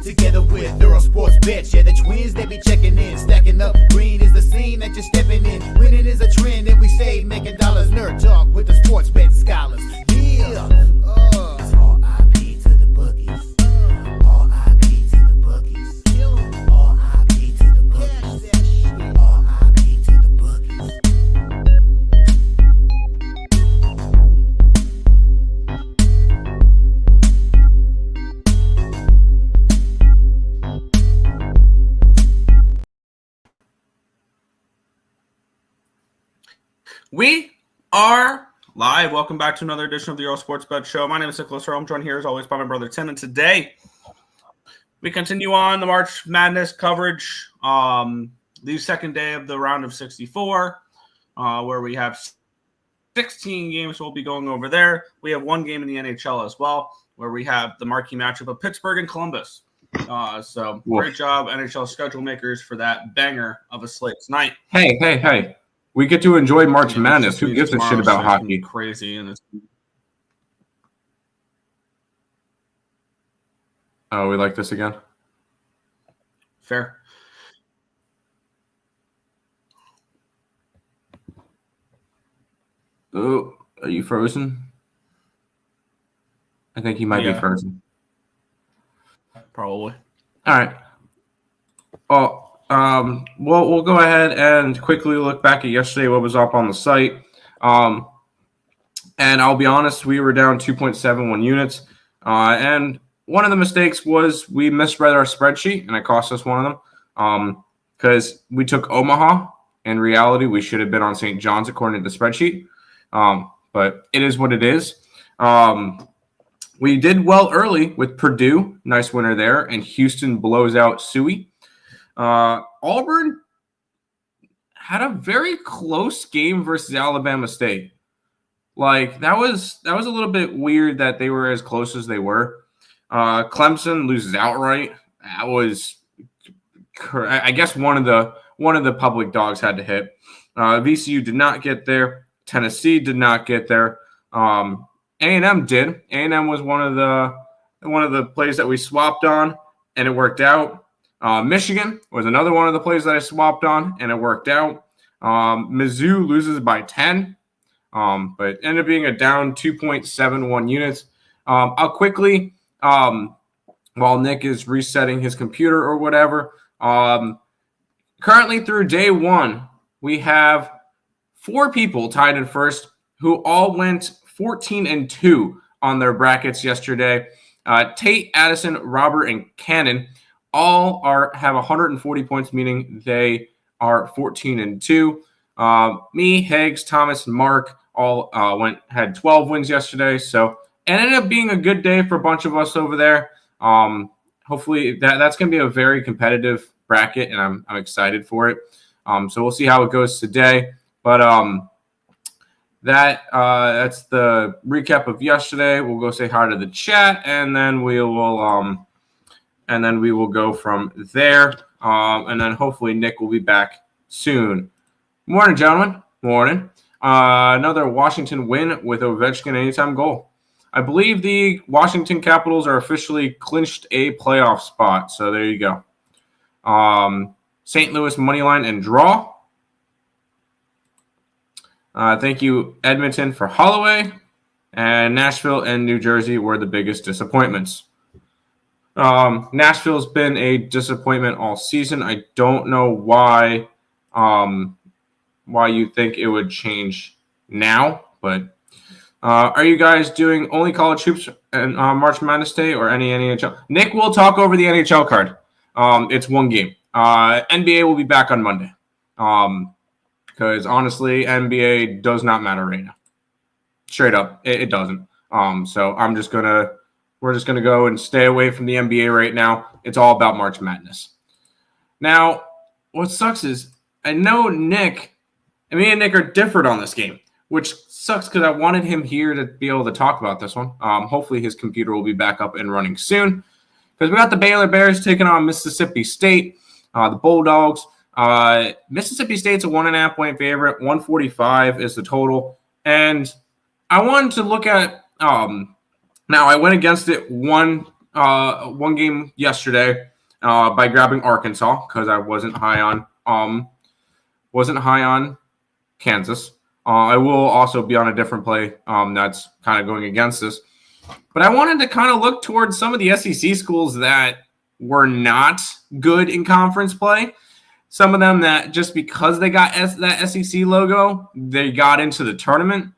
together with Earle Sports Bets. Yeah, the twins, they be checking in, stacking up. Green is the scene that you're stepping in. Winning is a trend, and we stay making dollars. Nerd talk with the sports bet scholars. Yeah, R.I.P. to the bookies. R.I.P. to the bookies. R.I.P. to the bookies. R.I.P. to the bookies. We are live. Welcome back to another edition of the Earle Sports Bet Show. My name is Nicholas Earle. I'm joined here as always by my brother Tim. And today we continue on the March Madness coverage. The second day of the round of 64, where we have 16 games we'll be going over there. We have one game in the NHL as well, where we have the marquee matchup of Pittsburgh and Columbus. So great job, NHL schedule makers, for that banger of a slate tonight. Hey. We get to enjoy March Madness. Who gives a shit about hockey? Crazy. And Oh, we like this again? Fair. Oh, are you frozen? I think he might be frozen. Probably. All right. Well, we'll go ahead and quickly look back at yesterday, what was up on the site. And I'll be honest, we were down 2.71 units. And one of the mistakes was we misread our spreadsheet, and it cost us one of them. Because we took Omaha. In reality, we should have been on St. John's according to the spreadsheet. But it is what it is. We did well early with Purdue. Nice winner there. And Houston blows out Suey. Auburn had a very close game versus Alabama State. Like, that was a little bit weird that they were as close as they were. Clemson loses outright. That was, I guess, one of the public dogs had to hit. VCU did not get there. Tennessee did not get there. A&M did. A&M was one of the plays that we swapped on, and it worked out. Michigan was another one of the plays that I swapped on, and it worked out. Mizzou loses by 10, but ended up being a down 2.71 units. I'll quickly, while Nick is resetting his computer or whatever, currently through day one, we have 4 people tied in first who all went 14-2 on their brackets yesterday. Tate, Addison, Robert, and Cannon all have 140 points, meaning they are 14-2. Me, Higgs, Thomas, and Mark all had 12 wins yesterday. So it ended up being a good day for a bunch of us over there. Hopefully that's going to be a very competitive bracket, and I'm excited for it. So we'll see how it goes today. But that's the recap of yesterday. We'll go say hi to the chat, and then we will go from there. And then hopefully Nick will be back soon. Morning, gentlemen. Morning. Another Washington win with Ovechkin anytime goal. I believe the Washington Capitals are officially clinched a playoff spot. So there you go. St. Louis moneyline and draw. Thank you, Edmonton, for Holloway. And Nashville and New Jersey were the biggest disappointments. Nashville's been a disappointment all season. I don't know why you think it would change now, but are you guys doing only college hoops and March Madness Day or any NHL? Nick will talk over the NHL card. It's one game. NBA will be back on Monday. Because honestly, NBA does not matter right now. Straight up, it doesn't. So we're just gonna go and stay away from the NBA right now. It's all about March Madness. Now, what sucks is I know me and Nick are different on this game, which sucks because I wanted him here to be able to talk about this one. Hopefully his computer will be back up and running soon. Because we got the Baylor Bears taking on Mississippi State, the Bulldogs. Mississippi State's a 1.5 point favorite. 145 is the total. And I wanted to look at now I went against it one one game yesterday by grabbing Arkansas because I wasn't high on Kansas. I will also be on a different play that's kind of going against this. But I wanted to kind of look towards some of the SEC schools that were not good in conference play. Some of them that just because they got that SEC logo, they got into the tournament,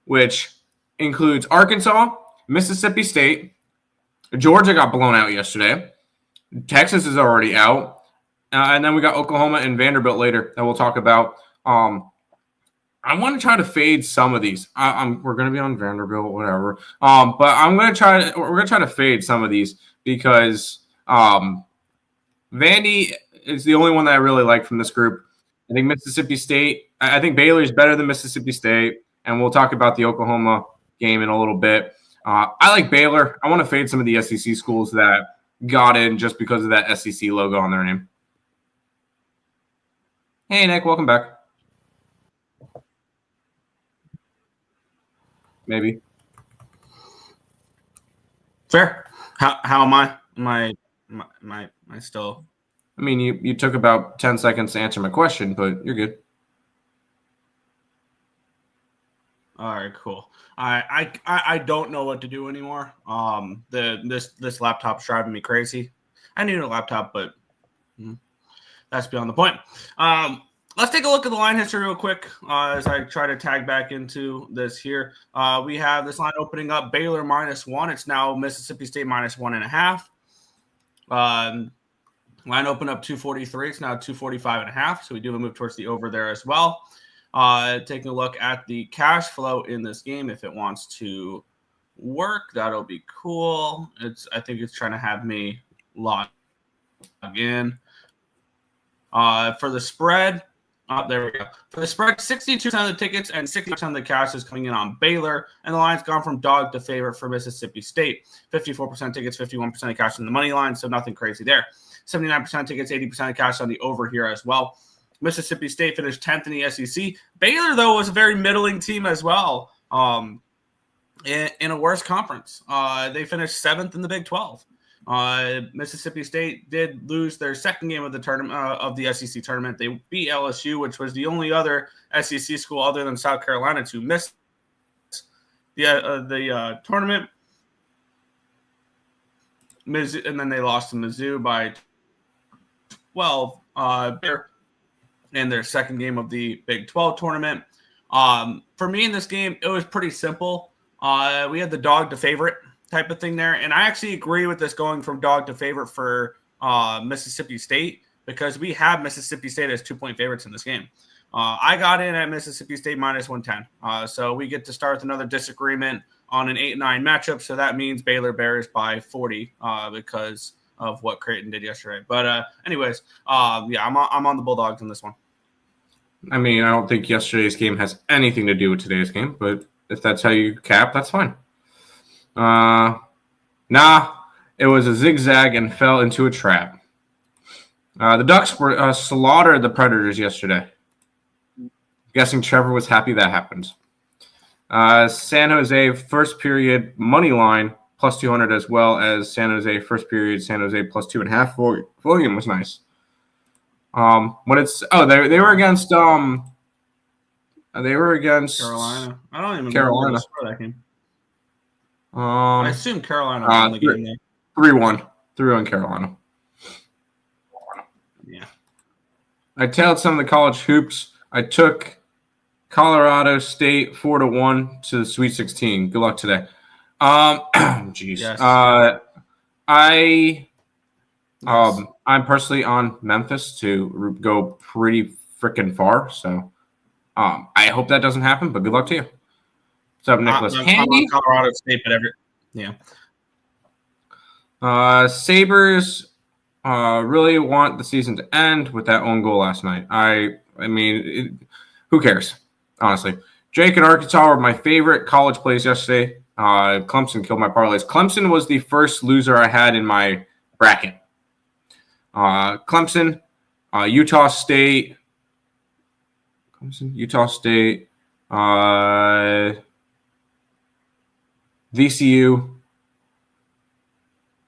which includes Arkansas, Mississippi State. Georgia got blown out yesterday. Texas is already out. And then we got Oklahoma and Vanderbilt later that we'll talk about. I want to try to fade some of these. We're going to be on Vanderbilt, whatever. But we're going to try to fade some of these because Vandy is the only one that I really like from this group. I think Mississippi State. I think Baylor's better than Mississippi State, and we'll talk about the Oklahoma game in a little bit. I like Baylor. I want to fade some of the SEC schools that got in just because of that SEC logo on their name. Hey, Nick, welcome back. Maybe. Fair. How am I? Am I still? I mean, you took about 10 seconds to answer my question, but you're good. All right, cool. I don't know what to do anymore. This laptop's driving me crazy. I need a laptop, but that's beyond the point. Let's take a look at the line history real quick as I try to tag back into this here. We have this line opening up Baylor -1. It's now Mississippi State -1.5. Line open up 243. It's now 245.5. So we do have a move towards the over there as well. Taking a look at the cash flow in this game, if it wants to work, that'll be cool. I think it's trying to have me log in. For the spread, there we go. For the spread, 62% of the tickets and 60% of the cash is coming in on Baylor, and the line's gone from dog to favorite for Mississippi State. 54% tickets, 51% of cash in the money line, so nothing crazy there. 79% tickets, 80% of cash on the over here as well. Mississippi State finished 10th in the SEC. Baylor, though, was a very middling team as well in a worse conference. They finished 7th in the Big 12. Mississippi State did lose their second game of the tournament of the SEC tournament. They beat LSU, which was the only other SEC school other than South Carolina to miss the tournament. And then they lost to Mizzou by 12 in their second game of the Big 12 tournament. For me in this game, it was pretty simple. We had the dog to favorite type of thing there. And I actually agree with this going from dog to favorite for Mississippi State because we have Mississippi State as 2-point favorites in this game. I got in at Mississippi State -110. So we get to start with another disagreement on an 8-9 matchup. So that means Baylor Bears by 40 because of what Creighton did yesterday. But anyways, I'm on the Bulldogs in this one. I mean, I don't think yesterday's game has anything to do with today's game, but if that's how you cap, that's fine. It was a zigzag and fell into a trap. The Ducks were slaughtered the Predators yesterday. Guessing Trevor was happy that happened. San Jose first period money line +200 as well as San Jose first period San Jose +2.5. Volume was nice. When it's they were against Carolina. I don't even Carolina. remember that game. I assume Carolina won the game there. 3-1. 3-1 Carolina. Yeah. I tailed some of the college hoops. I took Colorado State 4-1 to the Sweet 16. Good luck today. Jeez. Yes. I'm personally on Memphis to go pretty freaking far. So I hope that doesn't happen, but good luck to you. What's up, Nicholas? I'm on Colorado State, but Sabres really want the season to end with that own goal last night. I mean, who cares, honestly? Drake and Arkansas were my favorite college plays yesterday. Clemson killed my parlays. Clemson was the first loser I had in my bracket. Clemson, Utah State, VCU,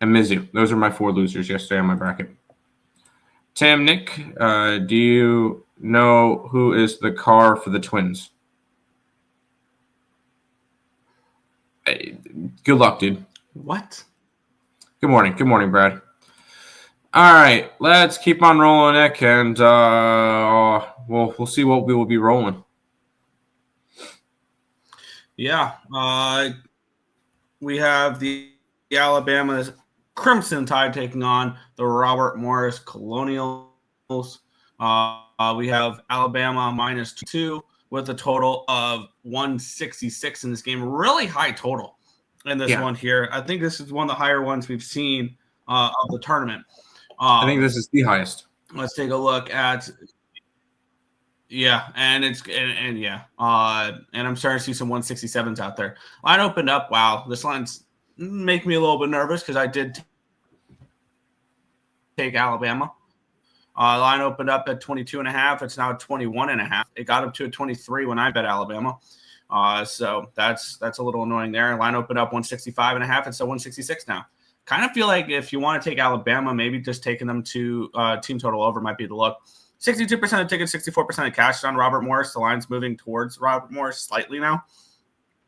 and Mizzou. Those are my 4 losers yesterday on my bracket. Tim, Nick, do you know who is the car for the Twins? Good luck, dude. What? Good morning. Good morning, Brad. All right, let's keep on rolling, Nick, and we'll see what we will be rolling. Yeah, we have the Alabama's Crimson Tide taking on the Robert Morris Colonials. We have Alabama -2 with a total of 166 in this game. Really high total in this one here. I think this is one of the higher ones we've seen of the tournament. I think this is the highest. Let's take a look at and I'm starting to see some 167s out there. Line opened up. Wow, this line's make me a little bit nervous because I did take Alabama. Line opened up at 22.5. It's now 21.5. It got up to a 23 when I bet Alabama. So that's a little annoying there. Line opened up 165.5. It's at 166 now. Kind of feel like if you want to take Alabama, maybe just taking them to team total over might be the look. 62% of tickets, 64% of cash on Robert Morris. The line's moving towards Robert Morris slightly now.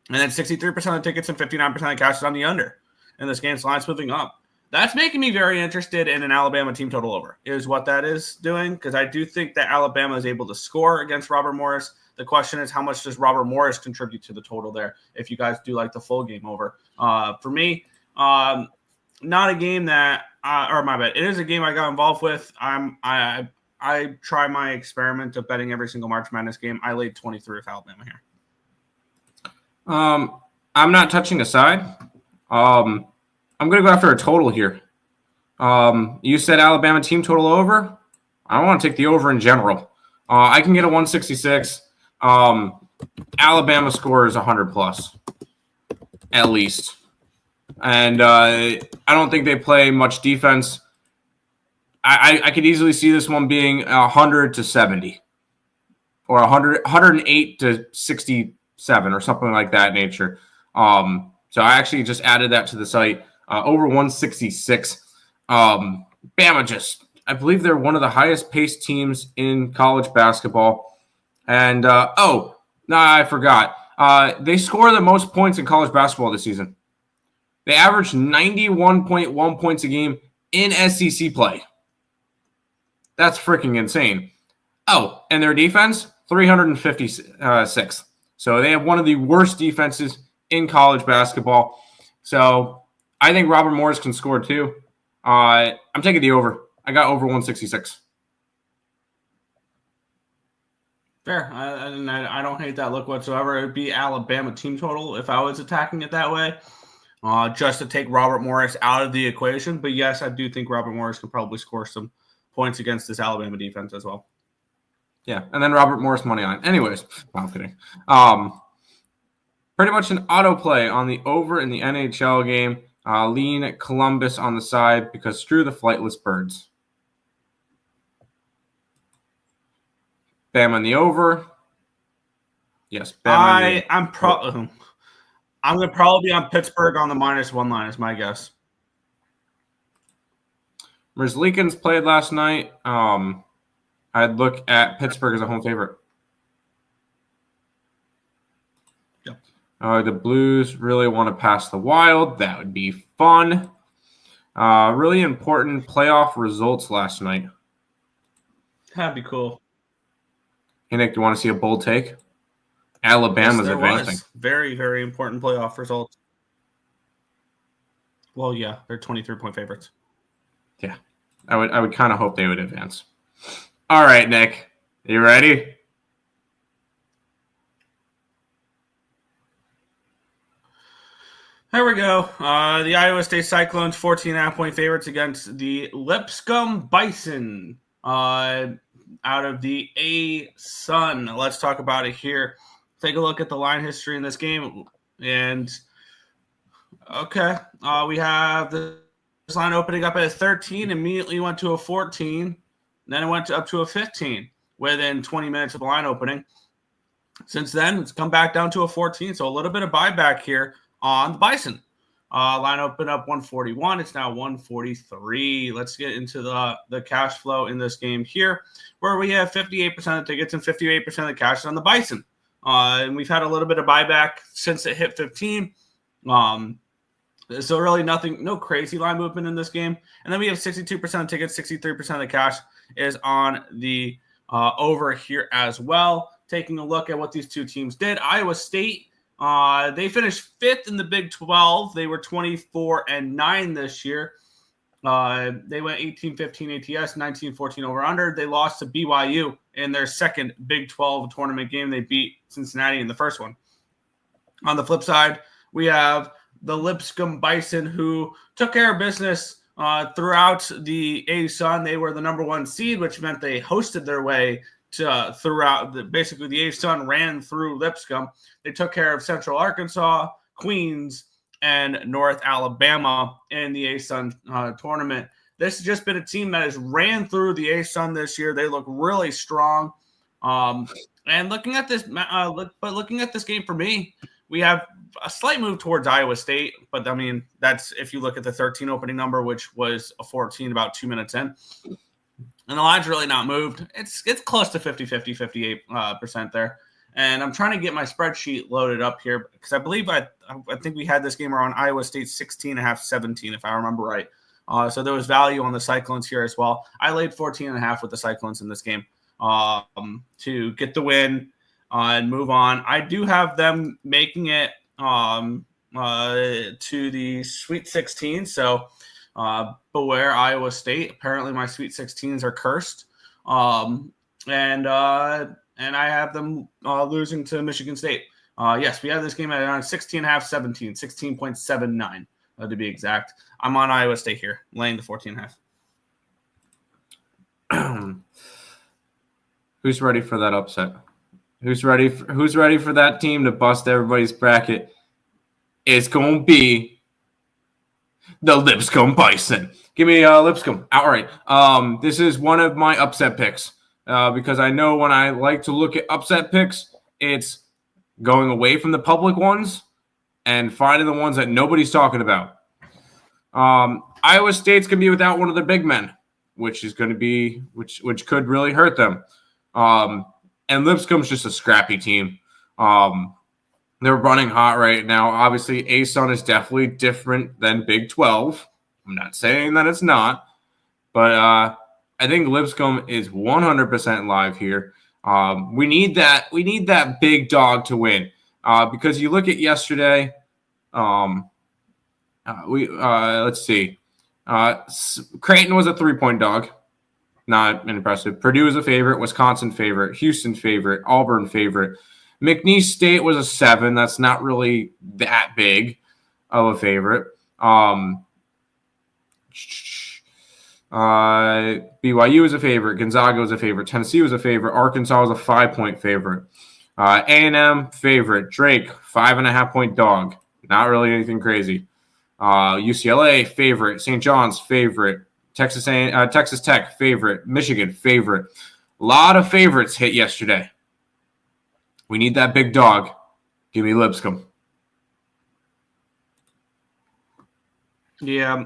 And then 63% of tickets and 59% of cash on the under. In this game, the line's moving up. That's making me very interested in an Alabama team total over, is what that is doing, because I do think that Alabama is able to score against Robert Morris. The question is, how much does Robert Morris contribute to the total there if you guys do like the full game over? For me, not a game that or my bad. It is a game I got involved with. I try my experiment of betting every single March Madness game. I laid 23 with Alabama here. I'm not touching a side. I'm going to go after a total here. You said Alabama team total over. I don't want to take the over in general. I can get a 166. Alabama score is 100 plus, at least. And I don't think they play much defense. I could easily see this one being 100 to 70 or 108 to 67 or something like that nature. So I actually just added that to the site. Over 166. Bama I believe they're one of the highest paced teams in college basketball. And, I forgot. They score the most points in college basketball this season. They average 91.1 points a game in SEC play. That's freaking insane. Oh, and their defense, 356. So they have one of the worst defenses in college basketball. So I think Robert Morris can score too. I'm taking the over. I got over 166. Fair. I don't hate that look whatsoever. It would be Alabama team total if I was attacking it that way. Just to take Robert Morris out of the equation. But yes, I do think Robert Morris can probably score some points against this Alabama defense as well. Yeah, and then Robert Morris money line. Anyways, I'm kidding. Pretty much an auto play on the over in the NHL game. Lean Columbus on the side because screw the flightless birds. Bam on the over. Yes, Bam I'm going to probably be on Pittsburgh on the -1 line is my guess. Merzlikins played last night. I'd look at Pittsburgh as a home favorite. Yep. The Blues really want to pass the Wild. That would be fun. Really important playoff results last night. That'd be cool. Hey, Nick, do you want to see a bold take? Alabama's advancing. Very, very important playoff results. Well, yeah, they're 23-point favorites. Yeah, I would kind of hope they would advance. All right, Nick, you ready? There we go. The Iowa State Cyclones 14.5-point favorites against the Lipscomb Bison out of the A-Sun. Let's talk about it here. Take a look at the line history in this game. And, okay, we have this line opening up at a 13, immediately went to a 14, then it went up to a 15 within 20 minutes of the line opening. Since then, it's come back down to a 14, so a little bit of buyback here on the Bison. Line opened up 141. It's now 143. Let's get into the cash flow in this game here, where we have 58% of the tickets and 58% of the cash on the Bison. And we've had a little bit of buyback since it hit 15. So really no crazy line movement in this game. And then we have 62% of tickets, 63% of the cash is on the over here as well. Taking a look at what these two teams did. Iowa State, they finished 5th in the Big 12. They were 24-9 this year. They went 18-15 ATS, 19-14 over under. They lost to BYU in their second Big 12 tournament game. They beat Cincinnati in the first one. On the flip side, we have the Lipscomb Bison, who took care of business throughout the A-Sun. They were the number 1 seed, which meant they hosted their way to basically the A-Sun ran through Lipscomb. They took care of Central Arkansas, Queens, and North Alabama in the A-Sun tournament. This has just been a team that has ran through the A-Sun this year. They look really strong. And looking at this, looking at this game for me, we have a slight move towards Iowa State, but I mean, that's if you look at the 13 opening number, which was a 14 about 2 minutes in. And the line's really not moved. It's close to 50, 58% there. And I'm trying to get my spreadsheet loaded up here because I believe I think we had this game around Iowa State 16.5, 17, if I remember right. So there was value on the Cyclones here as well. I laid 14.5 with the Cyclones in this game to get the win and move on. I do have them making it to the Sweet 16. So beware Iowa State. Apparently my Sweet 16s are cursed. And I have them losing to Michigan State. Yes, we have this game at around 16.5, 17, 16.79 to be exact. I'm on Iowa State here, laying the 14.5. Who's ready for that upset? Who's ready for that team to bust everybody's bracket? It's going to be the Lipscomb Bison. Give me Lipscomb outright. This is one of my upset picks because I know when I like to look at upset picks, it's going away from the public ones and finding the ones that nobody's talking about. Iowa State's going to be without one of their big men, which is going to be which could really hurt them. And Lipscomb's just a scrappy team. They're running hot right now. Obviously, A-Sun is definitely different than Big 12. I'm not saying that it's not, but I think Lipscomb is 100% live here. We need that big dog to win because you look at yesterday. Let's see. Creighton was a 3-point dog. Not impressive. Purdue is a favorite. Wisconsin favorite. Houston favorite. Auburn favorite. McNeese State was a 7. That's not really that big of a favorite. BYU is a favorite. Gonzaga was a favorite. Tennessee was a favorite. Arkansas was a 5-point favorite. A&M favorite. Drake, 5.5-point dog. Not really anything crazy. UCLA favorite. St. John's favorite. Texas Tech favorite. Michigan favorite. A lot of favorites hit yesterday. We need that big dog. Give me Lipscomb. Yeah,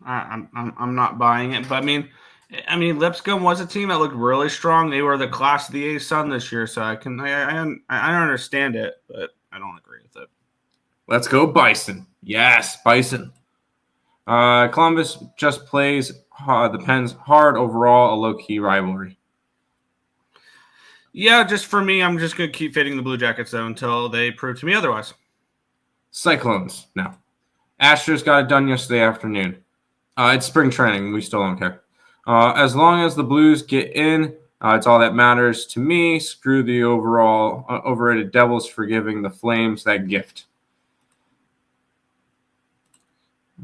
I'm not buying it, but I mean, Lipscomb was a team that looked really strong. They were the class of the A-Sun this year, so I understand it, but I don't agree with it. Let's go Bison. Yes, Bison. Columbus just plays the Pens hard overall, a low-key rivalry. Yeah, just for me, I'm just going to keep fading the Blue Jackets, though, until they prove to me otherwise. Cyclones now. Astros got it done yesterday afternoon. It's spring training. We still don't care. As long as the Blues get in, it's all that matters to me. Screw the overall overrated Devils for giving the Flames that gift.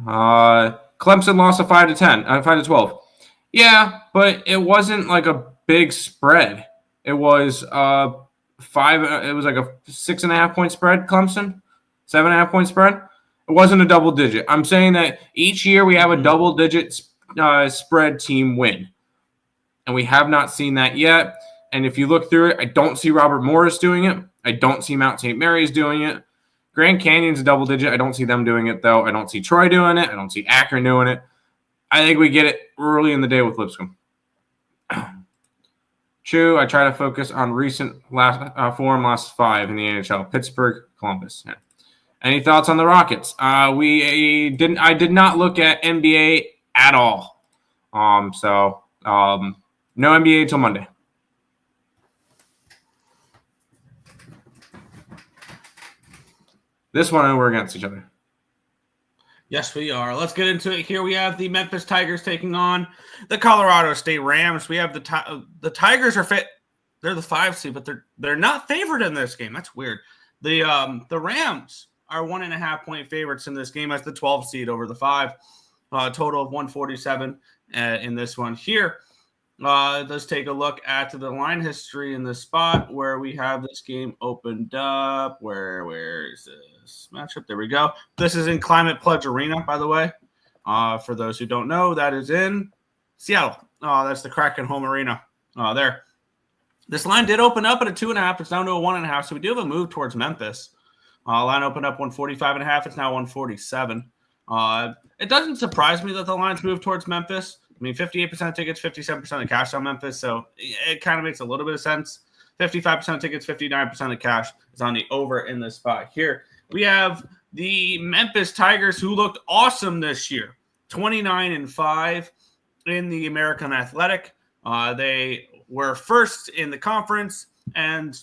Clemson lost a 5-12. Yeah, but it wasn't like a big spread. It was It was like a 6.5-point spread. Clemson, 7.5-point spread. It wasn't a double digit. I'm saying that each year we have a double digit spread team win, and we have not seen that yet. And if you look through it, I don't see Robert Morris doing it. I don't see Mount St. Mary's doing it. Grand Canyon's a double digit. I don't see them doing it, though. I don't see Troy doing it. I don't see Akron doing it. I think we get it early in the day with Lipscomb. True, I try to focus on recent last 5 in the NHL. Pittsburgh, Columbus. Yeah. Any thoughts on the Rockets? I did not look at NBA at all. No NBA till Monday. This one, we're against each other. Yes, we are. Let's get into it here. We have the Memphis Tigers taking on the Colorado State Rams. We have the Tigers are fit. They're the 5 seed, but they're not favored in this game. That's weird. The Rams are 1.5-point favorites in this game as the 12 seed over the 5. Total of 147 in this one here. Let's take a look at the line history in the spot where we have this game opened up. Where is this matchup? There we go. This is in Climate Pledge Arena, by the way. For those who don't know, that is in Seattle. That's the Kraken home arena. There. This line did open up at a 2.5. It's down to a 1.5. So we do have a move towards Memphis. Line opened up 145.5. It's now 147. It doesn't surprise me that the lines move towards Memphis. I mean, 58% of tickets, 57% of cash on Memphis. So it kind of makes a little bit of sense. 55% of tickets, 59% of cash is on the over in this spot. Here we have the Memphis Tigers, who looked awesome this year. 29-5 in the American Athletic. They were first in the conference, and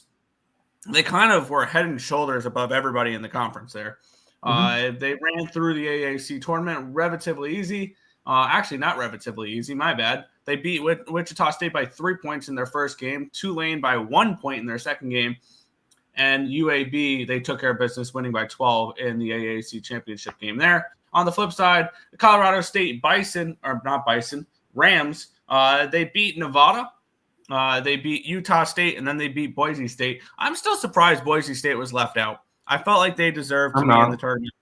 they kind of were head and shoulders above everybody in the conference there. They ran through the AAC tournament relatively easy. Actually, not relatively easy. My bad. They beat Wichita State by 3 points in their first game, Tulane by 1 point in their second game, and UAB, they took care of business, winning by 12 in the AAC championship game there. On the flip side, the Colorado State Rams, they beat Nevada. They beat Utah State, and then they beat Boise State. I'm still surprised Boise State was left out. I felt like they deserved to be in the tournament.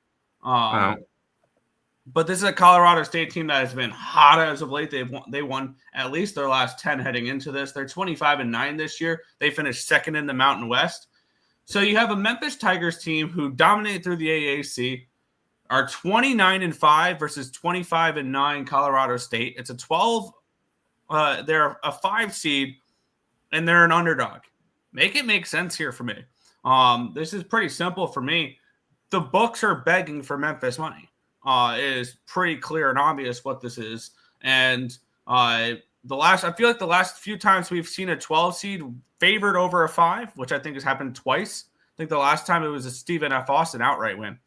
But this is a Colorado State team that has been hot as of late. They won at least their last 10 heading into this. They're 25-9 this year. They finished second in the Mountain West. So you have a Memphis Tigers team who dominate through the AAC, are 29-5 versus 25-9 Colorado State. It's a 12. They're a 5 seed, and they're an underdog. Make it make sense here for me. This is pretty simple for me. The books are begging for Memphis money. It is pretty clear and obvious what this is. And I feel like the last few times we've seen a 12 seed favored over a 5, which I think has happened twice. I think the last time it was a Stephen F. Austin outright win.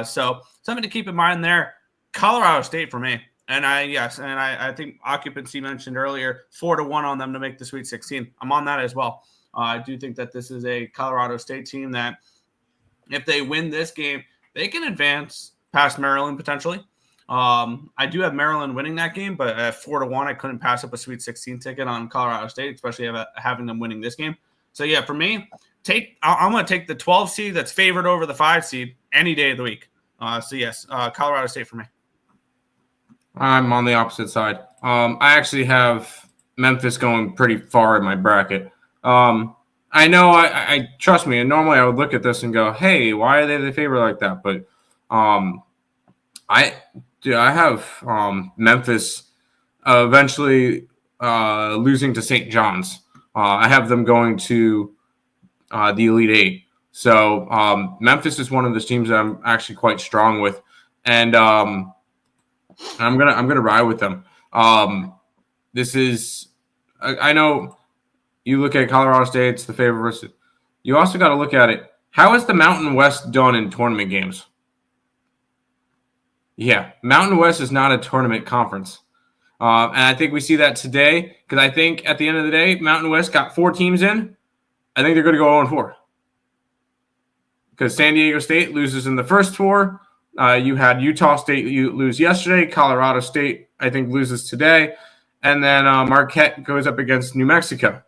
So something to keep in mind there. Colorado State for me. And I think Occupancy mentioned earlier 4-1 on them to make the Sweet 16. I'm on that as well. I do think that this is a Colorado State team that if they win this game, they can advance past Maryland potentially. I do have Maryland winning that game, but at 4-1, I couldn't pass up a Sweet 16 ticket on Colorado State, especially having them winning this game. So yeah, for me, I'm going to take the 12 seed that's favored over the 5 seed any day of the week. So yes, Colorado State for me. I'm on the opposite side. I actually have Memphis going pretty far in my bracket. I know I trust me, and normally I would look at this and go, hey, why are they the favorite like that? But I have Memphis eventually losing to St. John's. I have them going to the Elite Eight. So Memphis is one of those teams that I'm actually quite strong with, and I'm gonna ride with them. This is I know you look at Colorado State, it's the favorite versus. You also got to look at it. How is the Mountain West done in tournament games? Yeah, Mountain West is not a tournament conference. And I think we see that today because I think at the end of the day, Mountain West got 4 teams in. I think they're going to go 0-4 because San Diego State loses in the first 4. You had Utah State lose yesterday. Colorado State, I think, loses today. And then Marquette goes up against New Mexico.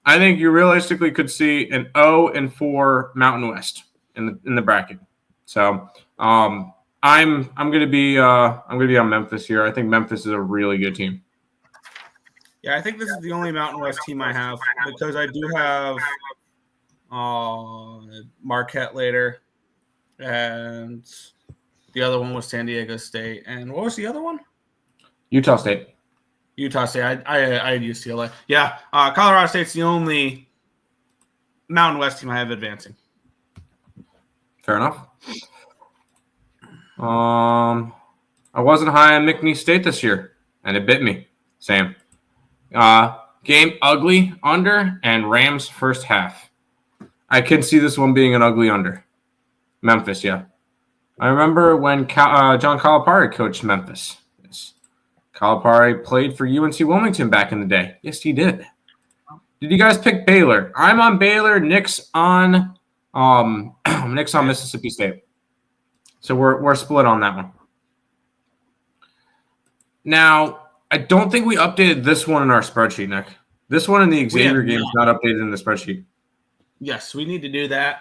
I think you realistically could see an 0-4 Mountain West in the bracket. So I'm going to be on Memphis here. I think Memphis is a really good team. Yeah, I think this is the only Mountain West team I have because I do have Marquette later. and the other one was San Diego State. And what was the other one? Utah State. Utah State. I had UCLA. Yeah, Colorado State's the only Mountain West team I have advancing. Fair enough. I wasn't high on McNeese State this year, and it bit me. Same. Game ugly under and Rams first half. I can see this one being an ugly under. Memphis, yeah. I remember when John Calipari coached Memphis. Yes. Calipari played for UNC Wilmington back in the day. Yes, he did. Did you guys pick Baylor? I'm on Baylor. Nick's on Mississippi State. So we're split on that one. Now, I don't think we updated this one in our spreadsheet, Nick. This one in the Xavier game is not updated in the spreadsheet. Yes, we need to do that.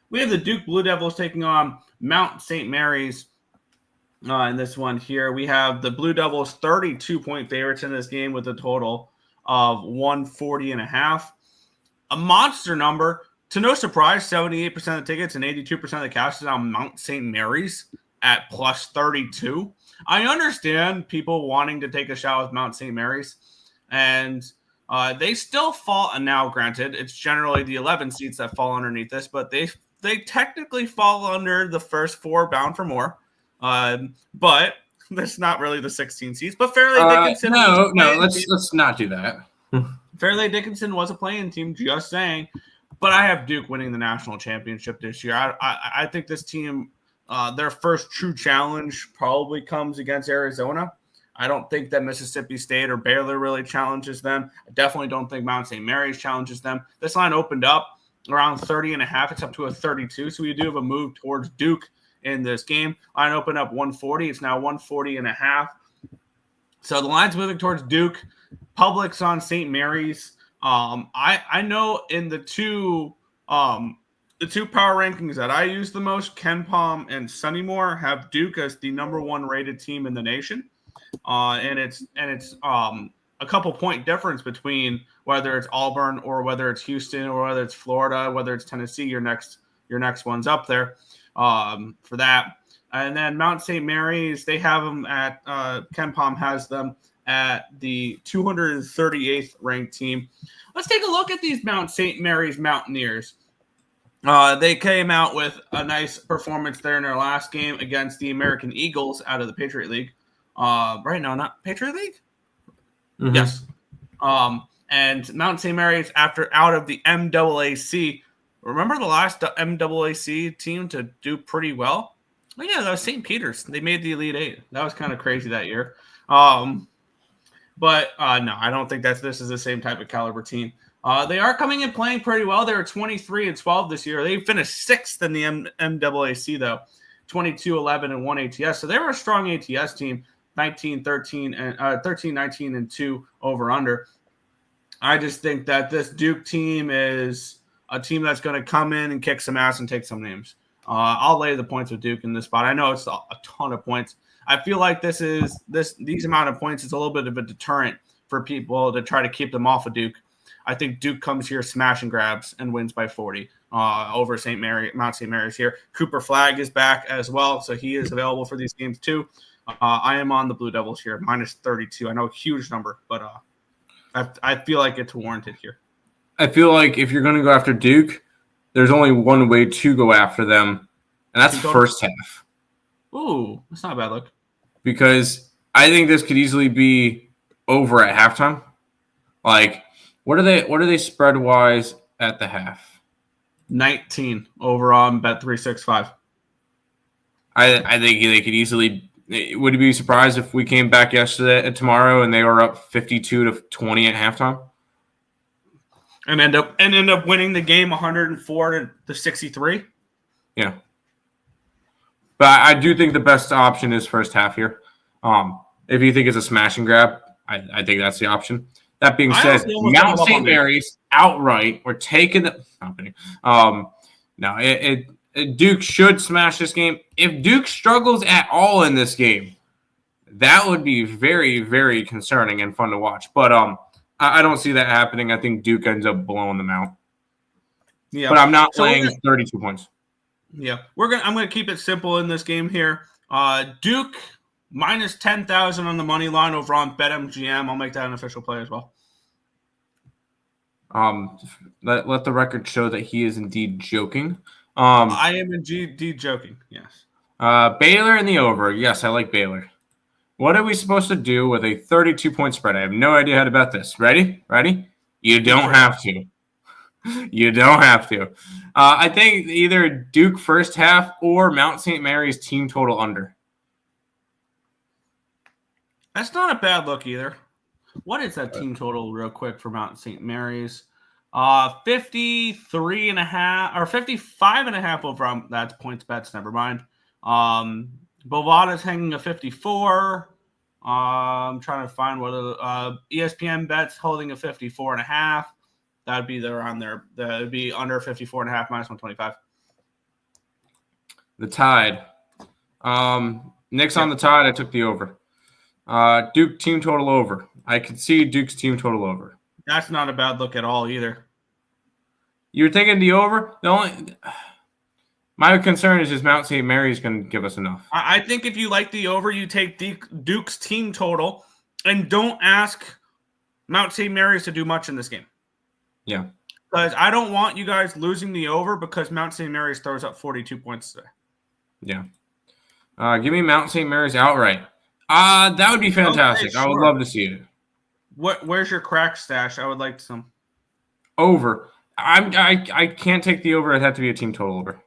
We have the Duke Blue Devils taking on Mount St. Mary's in this one here. We have the Blue Devils 32-point favorites in this game with a total of 140.5. A monster number. To no surprise, 78% of the tickets and 82% of the cash is on Mount St. Mary's at plus 32. I understand people wanting to take a shot with Mount St. Mary's, and they still fall. And now, granted, it's generally the 11 seats that fall underneath this, but they technically fall under the first four bound for more. But that's not really the 16 seats. But Fairleigh Dickinson. No, let's not do that. Fairleigh Dickinson was a playing team, just saying. But I have Duke winning the national championship this year. I think this team, their first true challenge probably comes against Arizona. I don't think that Mississippi State or Baylor really challenges them. I definitely don't think Mount St. Mary's challenges them. This line opened up around 30.5. It's up to a 32. So we do have a move towards Duke in this game. Line opened up 140. It's now 140.5. So the line's moving towards Duke. Public's on St. Mary's. I know in the two power rankings that I use the most, Ken Palm and Sonny Moore have Duke as the number one rated team in the nation. And it's a couple point difference between whether it's Auburn or whether it's Houston or whether it's Florida, whether it's Tennessee. Your next one's up there for that. And then Mount St. Mary's, they have them at Ken Palm has them at the 238th ranked team. Let's take a look at these Mount St. Mary's Mountaineers. They came out with a nice performance there in their last game against the American Eagles out of the Patriot League. Right now, not Patriot League? Mm-hmm. Yes. And Mount St. Mary's out of the MAAC. Remember the last MAAC team to do pretty well? Oh, yeah, that was St. Peter's. They made the Elite Eight. That was kind of crazy that year. But no, I don't think this is the same type of caliber team. They are coming in playing pretty well. They were 23-12 this year. They finished sixth in the MAAC, though, 22-11 and 1 ATS. So they were a strong ATS team, 19-13 and 13-19 and 2 over under. I just think that this Duke team is a team that's going to come in and kick some ass and take some names. I'll lay the points with Duke in this spot. I know it's a ton of points. I feel like these amount of points is a little bit of a deterrent for people to try to keep them off of Duke. I think Duke comes here, smash and grabs, and wins by 40 over Mount St. Mary's here. Cooper Flagg is back as well, so he is available for these games too. I am on the Blue Devils here, minus 32. I know a huge number, but I feel like it's warranted here. I feel like if you're going to go after Duke, there's only one way to go after them, and that's first half. Ooh, that's not a bad look. Because I think this could easily be over at halftime. Like, what are they spread wise at the half? 19 over on Bet365. I think they could easily. Would you be surprised if we came back tomorrow and they were up 52-20 at halftime? And end up winning the game 104-63? Yeah. But I do think the best option is first half here. If you think it's a smash and grab, I think that's the option. That being said, Mount St. Mary's outright, we're taking the company. Duke should smash this game. If Duke struggles at all in this game, that would be very, very concerning and fun to watch. But I don't see that happening. I think Duke ends up blowing them out. Yeah, but I'm not so laying 32 points. Yeah, I'm gonna keep it simple in this game here. Duke minus 10,000 on the money line over on BetMGM. I'll make that an official play as well. Let the record show that he is indeed joking. I am indeed joking. Yes. Baylor in the over. Yes, I like Baylor. What are we supposed to do with a 32-point spread? I have no idea how to bet this. Ready? You don't have to. You don't have to. I think either Duke first half or Mount St. Mary's team total under. That's not a bad look either. What is that team total real quick for Mount St. Mary's? 53.5 or 55.5 over. That's points bets. Never mind. Bovada's hanging a 54. I'm trying to find what ESPN bets holding a 54.5. That'd be around there. That would be under 54.5 minus 125. The Tide. Nick's on the Tide. I took the over. Duke team total over. I could see Duke's team total over. That's not a bad look at all either. You're taking the over? My concern is Mount St. Mary's going to give us enough. I think if you like the over, you take Duke's team total and don't ask Mount St. Mary's to do much in this game. Yeah. Because I don't want you guys losing the over because Mount St. Mary's throws up 42 points today. Yeah. Give me Mount St. Mary's outright. That would be fantastic. Okay, sure. I would love to see it. Where's your crack stash? I would like some. Over. I can't take the over. It'd have to be a team total over.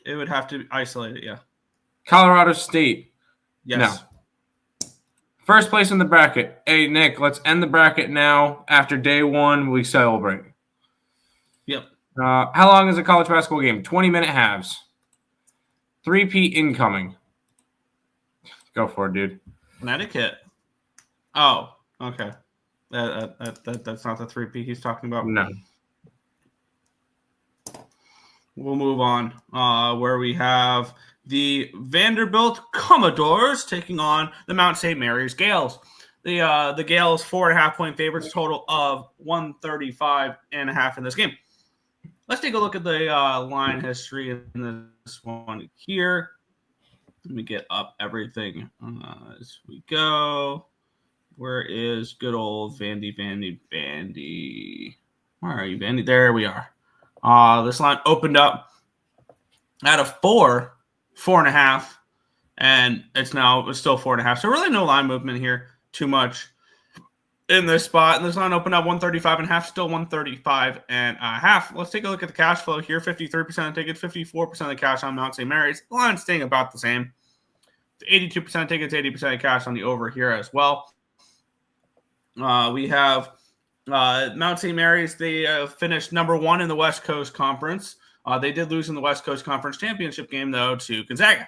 It would have to isolate it, yeah. Colorado State. Yes. Now, first place in the bracket. Hey, Nick, let's end the bracket now. After day one, we celebrate. Yep. How long is a college basketball game? 20-minute halves. 3P incoming. Go for it, dude. Connecticut. Oh, okay. That's not the 3P he's talking about. No. We'll move on where we have the Vanderbilt Commodores taking on the Mount St. Mary's Gales. The Gales 4.5-point favorites, total of 135.5 in this game. Let's take a look at the line history in this one here. Let me get up everything as we go. Where is good old Vandy? Where are you, Vandy? There we are. This line opened up at a 4.5, and it's still 4.5. So really no line movement here too much in this spot. And this line opened up 135.5, still 135.5. Let's take a look at the cash flow here. 53% of tickets, 54% of the cash on Mount St. Mary's. The line's staying about the same. 82% tickets, 80% of cash on the over here as well. We have Mount St. Mary's. They finished number 1 in the West Coast Conference. They did lose in the West Coast Conference championship game, though, to Gonzaga,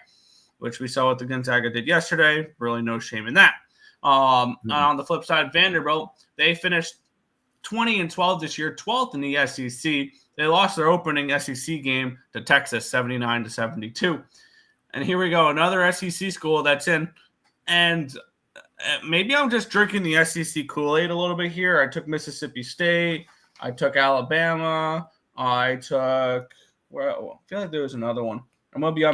which we saw what the Gonzaga did yesterday. Really no shame in that. On the flip side, Vanderbilt, they finished 20-12 this year, 12th in the SEC. They lost their opening SEC game to Texas, 79-72. And here we go, another SEC school that's in. And maybe I'm just drinking the SEC Kool-Aid a little bit here. I took Mississippi State. I took Alabama. I took I feel like there was another one. I'm gonna be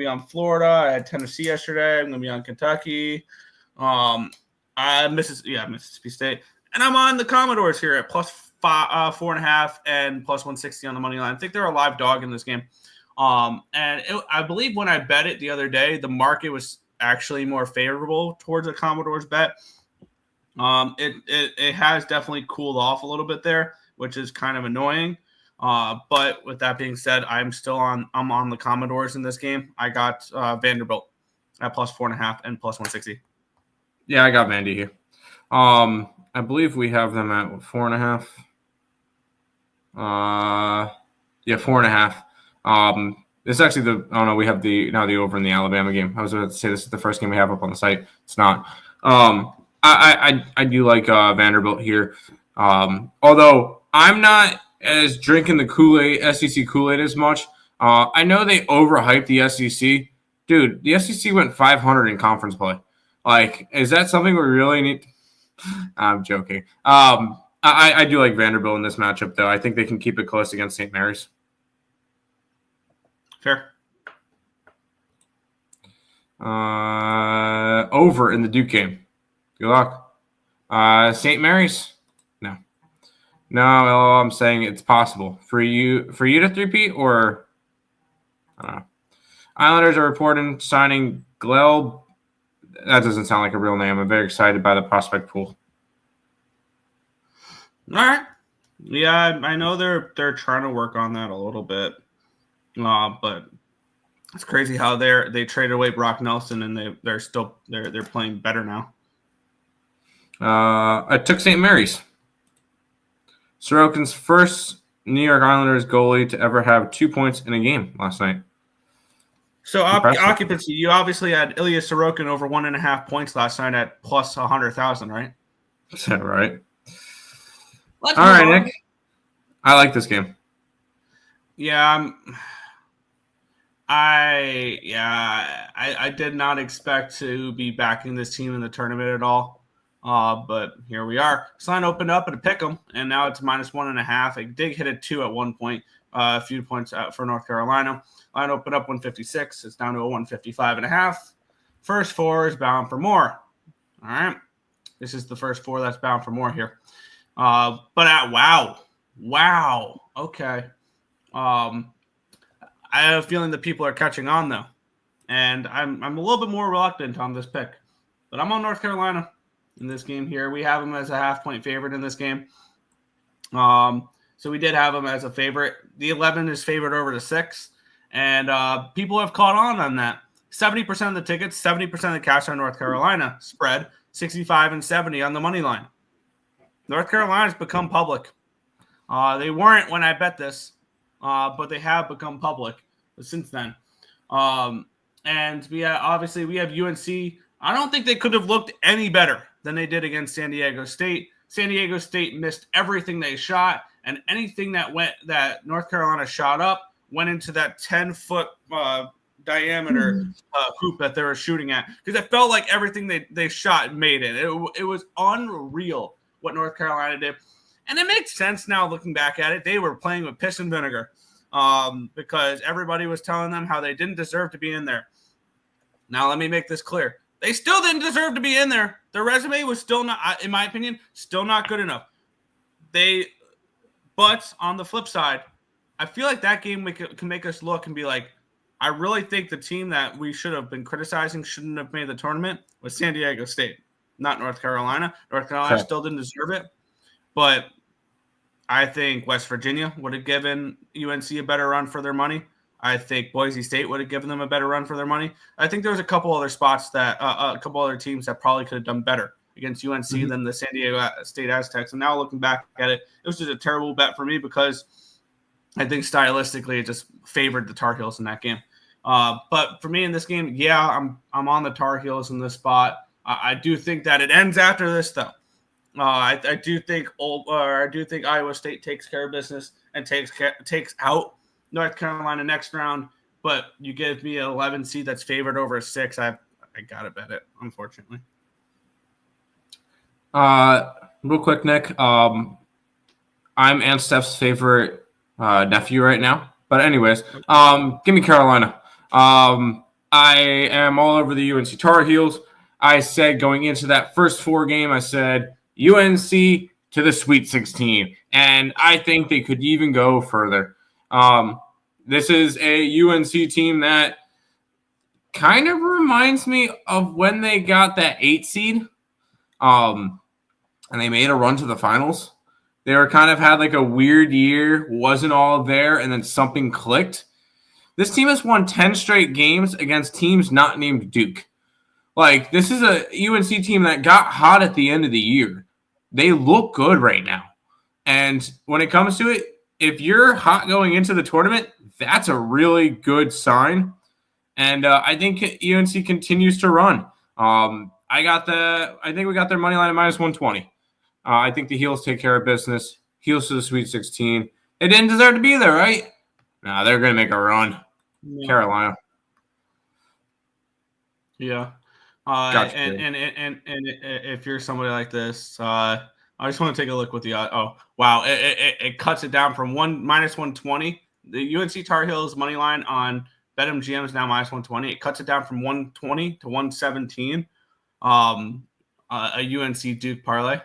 on Florida. I had Tennessee yesterday. I'm gonna be on Kentucky. Mississippi State, and I'm on the Commodores here at plus 4.5 and plus 160 on the money line. I think they're a live dog in this game. I believe when I bet it the other day, the market was actually more favorable towards the Commodores bet. It has definitely cooled off a little bit there, which is kind of annoying. But with that being said, I'm on the Commodores in this game. I got Vanderbilt at plus 4.5 and plus 160. Yeah, I got Vandy here. I believe we have them at 4.5. 4.5. This is actually we have the over in the Alabama game. I was about to say this is the first game we have up on the site. It's not. I do like Vanderbilt here. Although I'm not as drinking the Kool-Aid, SEC Kool-Aid as much. I know they overhyped the SEC. Dude, the SEC went 500 in conference play. Like, is that something we really need? I'm joking. I do like Vanderbilt in this matchup, though. I think they can keep it close against St. Mary's. Fair. Over in the Duke game. Good luck. St. Mary's? No. No, I'm saying it's possible. For you to three-peat, or I don't know. Islanders are reporting signing Gleb. That doesn't sound like a real name. I'm very excited by the prospect pool. All right. Yeah, I know they're trying to work on that a little bit. But it's crazy how they traded away Brock Nelson and they're playing better now. I took St. Mary's. Sorokin's first New York Islanders goalie to ever have 2 points in a game last night. So occupancy, you obviously had Ilya Sorokin over 1.5 points last night at plus 100,000, right? Is that right? All right, Nick. I like this game. Yeah, I did not expect to be backing this team in the tournament at all. But here we are. This line opened up at a pick 'em, and now it's minus 1.5. It did hit a 2 at one point, a few points out for North Carolina. Line opened up 156. It's down to a 155.5. First four is bound for more. All right. This is the first four that's bound for more here. But at wow. Okay. I have a feeling that people are catching on though, and I'm a little bit more reluctant on this pick, but I'm on North Carolina in this game here. We have them as a 0.5-point favorite in this game. So we did have them as a favorite. The 11 is favored over the 6, and people have caught on that. 70% of the tickets, 70% of the cash on North Carolina spread, 65 and 70 on the money line. North Carolina's become public. They weren't when I bet this, but they have become public since then. And we have UNC. I don't think they could have looked any better than they did against San Diego State. San Diego State missed everything they shot, and anything that North Carolina shot up went into that 10-foot diameter hoop that they were shooting at, because it felt like everything they shot made it. It was unreal what North Carolina did. And it makes sense now looking back at it. They were playing with piss and vinegar because everybody was telling them how they didn't deserve to be in there. Now, let me make this clear. They still didn't deserve to be in there. Their resume was still not, in my opinion, still not good enough. But on the flip side, I feel like that game can make us look and be like, I really think the team that we should have been criticizing shouldn't have made the tournament was San Diego State, not North Carolina. North Carolina still didn't deserve it. But I think West Virginia would have given UNC a better run for their money. I think Boise State would have given them a better run for their money. I think there was a couple other spots that a couple other teams that probably could have done better against UNC than the San Diego State Aztecs. And now looking back at it, it was just a terrible bet for me because I think stylistically it just favored the Tar Heels in that game. But for me in this game, I'm on the Tar Heels in this spot. I do think that it ends after this though. I do think Iowa State takes care of business and takes out North Carolina next round. But you give me an 11 seed that's favored over a 6. I gotta bet it, unfortunately. Real quick, Nick. I'm Aunt Steph's favorite nephew right now. But anyways, give me Carolina. I am all over the UNC Tar Heels. I said going into that first 4 game, I said UNC to the Sweet 16, and I think they could even go further. This is a UNC team that kind of reminds me of when they got that 8 seed, and they made a run to the finals. They were kind of had like a weird year, wasn't all there, and then something clicked. This team has won 10 straight games against teams not named Duke. Like, this is a UNC team that got hot at the end of the year. They look good right now. And when it comes to it, if you're hot going into the tournament, that's a really good sign. And I think UNC continues to run. I think we got their money line at minus 120. I think the Heels take care of business. Heels to the Sweet 16. They didn't deserve to be there, right? Nah, they're going to make a run. Yeah. Carolina. Yeah. And if you're somebody like this, I just want to take a look with the oh wow, it cuts it down from minus 120. The UNC Tar Heels money line on BetMGM is now minus 120. It cuts it down from 120 to 117. A UNC Duke parlay.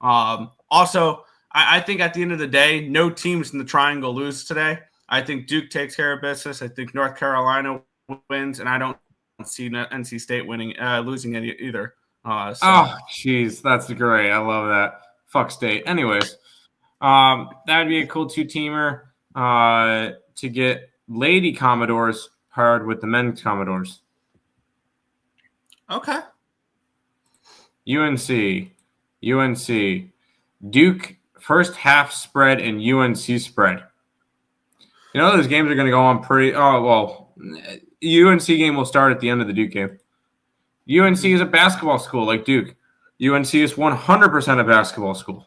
Also, I think at the end of the day, no teams in the triangle lose today. I think Duke takes care of business. I think North Carolina wins, and I don't see NC State losing it either. Oh, jeez, that's great. I love that. Fuck State. Anyways, that would be a cool two-teamer to get Lady Commodores paired with the men's Commodores. Okay. UNC, Duke first half spread and UNC spread. You know those games are going to go on pretty. Oh well, UNC game will start at the end of the Duke game. UNC is a basketball school like Duke. UNC is 100% a basketball school.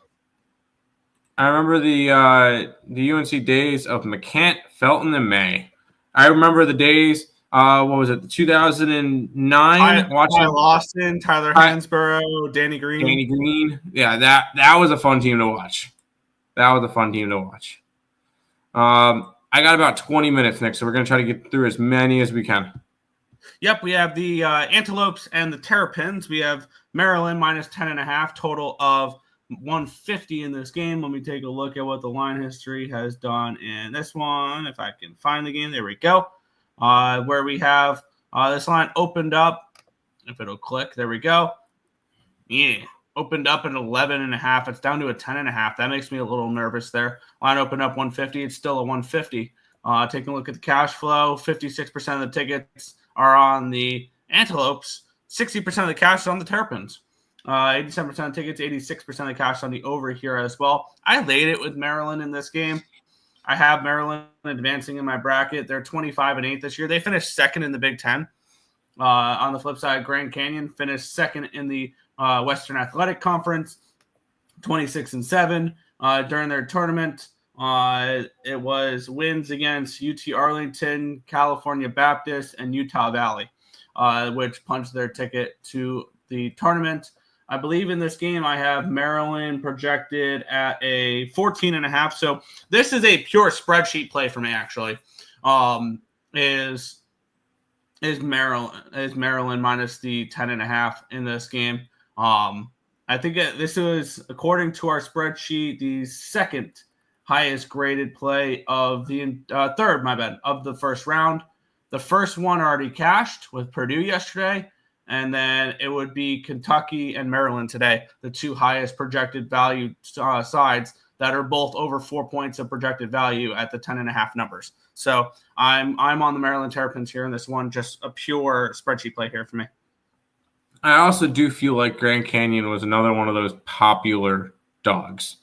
I remember the UNC days of McCant, Felton, and May. I remember the days. What was it? 2009. Watching Lawson, Tyler Hansborough, Danny Green. Yeah, that was a fun team to watch. I got about 20 minutes next, so we're going to try to get through as many as we can. Yep, we have the Antelopes and the Terrapins. We have Maryland minus 10.5, total of 150 in this game. Let me take a look at what the line history has done in this one. If I can find the game, there we go. Where we have this line opened up. If it'll click, there we go. Yeah, opened up at 11.5. It's down to a 10.5. That makes me a little nervous there. Line opened up 150. It's still a 150. Taking a look at the cash flow, 56% of the tickets are on the Antelopes. 60% of the cash is on the Terrapins. 87% of tickets, 86% of the cash on the over here as well. I laid it with Maryland in this game. I have Maryland advancing in my bracket. They're 25-8 this year. They finished second in the Big Ten. On the flip side, Grand Canyon finished second in the Western Athletic Conference, 26-7 during their tournament. It was wins against UT Arlington, California Baptist, and Utah Valley, which punched their ticket to the tournament. I believe in this game I have Maryland projected at a 14.5. So this is a pure spreadsheet play for me, actually. Is Maryland minus the 10.5 in this game. I think this was, according to our spreadsheet, the second highest graded play of the of the first round. The first one already cashed with Purdue yesterday. And then it would be Kentucky and Maryland today, the two highest projected value sides that are both over 4 points of projected value at the 10.5 numbers. So I'm on the Maryland Terrapins here in this one, just a pure spreadsheet play here for me. I also do feel like Grand Canyon was another one of those popular dogs.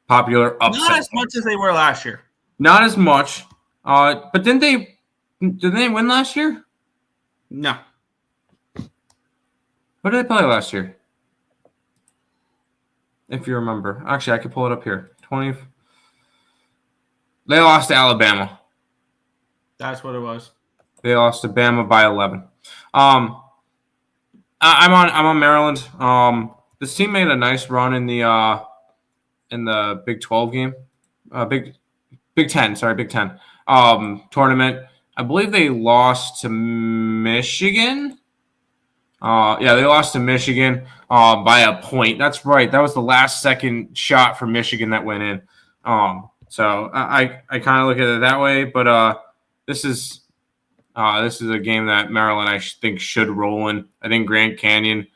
Popular upset. Not as much as they were last year. Not as much. But did they win last year? No. What did they play last year? If you remember. Actually, I could pull it up here. They lost to Alabama. That's what it was. They lost to Bama by 11. I'm on Maryland. This team made a nice run in the Big 12 game. Big 10 tournament. I believe they lost to Michigan. They lost to Michigan by a point. That's right. That was the last second shot for Michigan that went in. So I kind of look at it that way. But this is a game that Maryland, I think, should roll in. I think Grand Canyon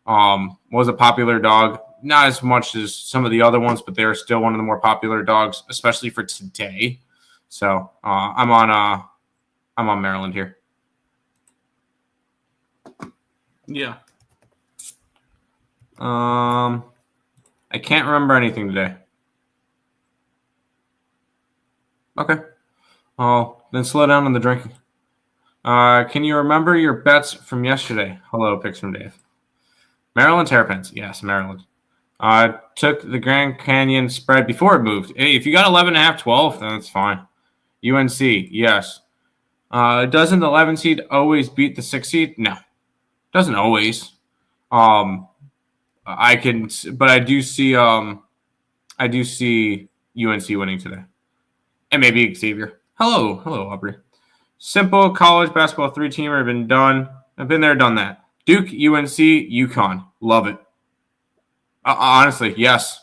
was a popular dog. Not as much as some of the other ones, but they're still one of the more popular dogs, especially for today. So I'm on Maryland here. Yeah. I can't remember anything today. Okay. Oh, then slow down on the drinking. Can you remember your bets from yesterday? Hello, picks from Dave. Maryland Terrapins. Yes, Maryland. Took the Grand Canyon spread before it moved. Hey, if you got 11.5, 12, then that's fine. UNC, yes. Doesn't the 11 seed always beat the 6 seed? No. Doesn't always. but I do see UNC winning today, and maybe Xavier. Hello, Aubrey. Simple college basketball 3-teamer. I've been there, done that. Duke, UNC, UConn. Love it. Honestly, yes.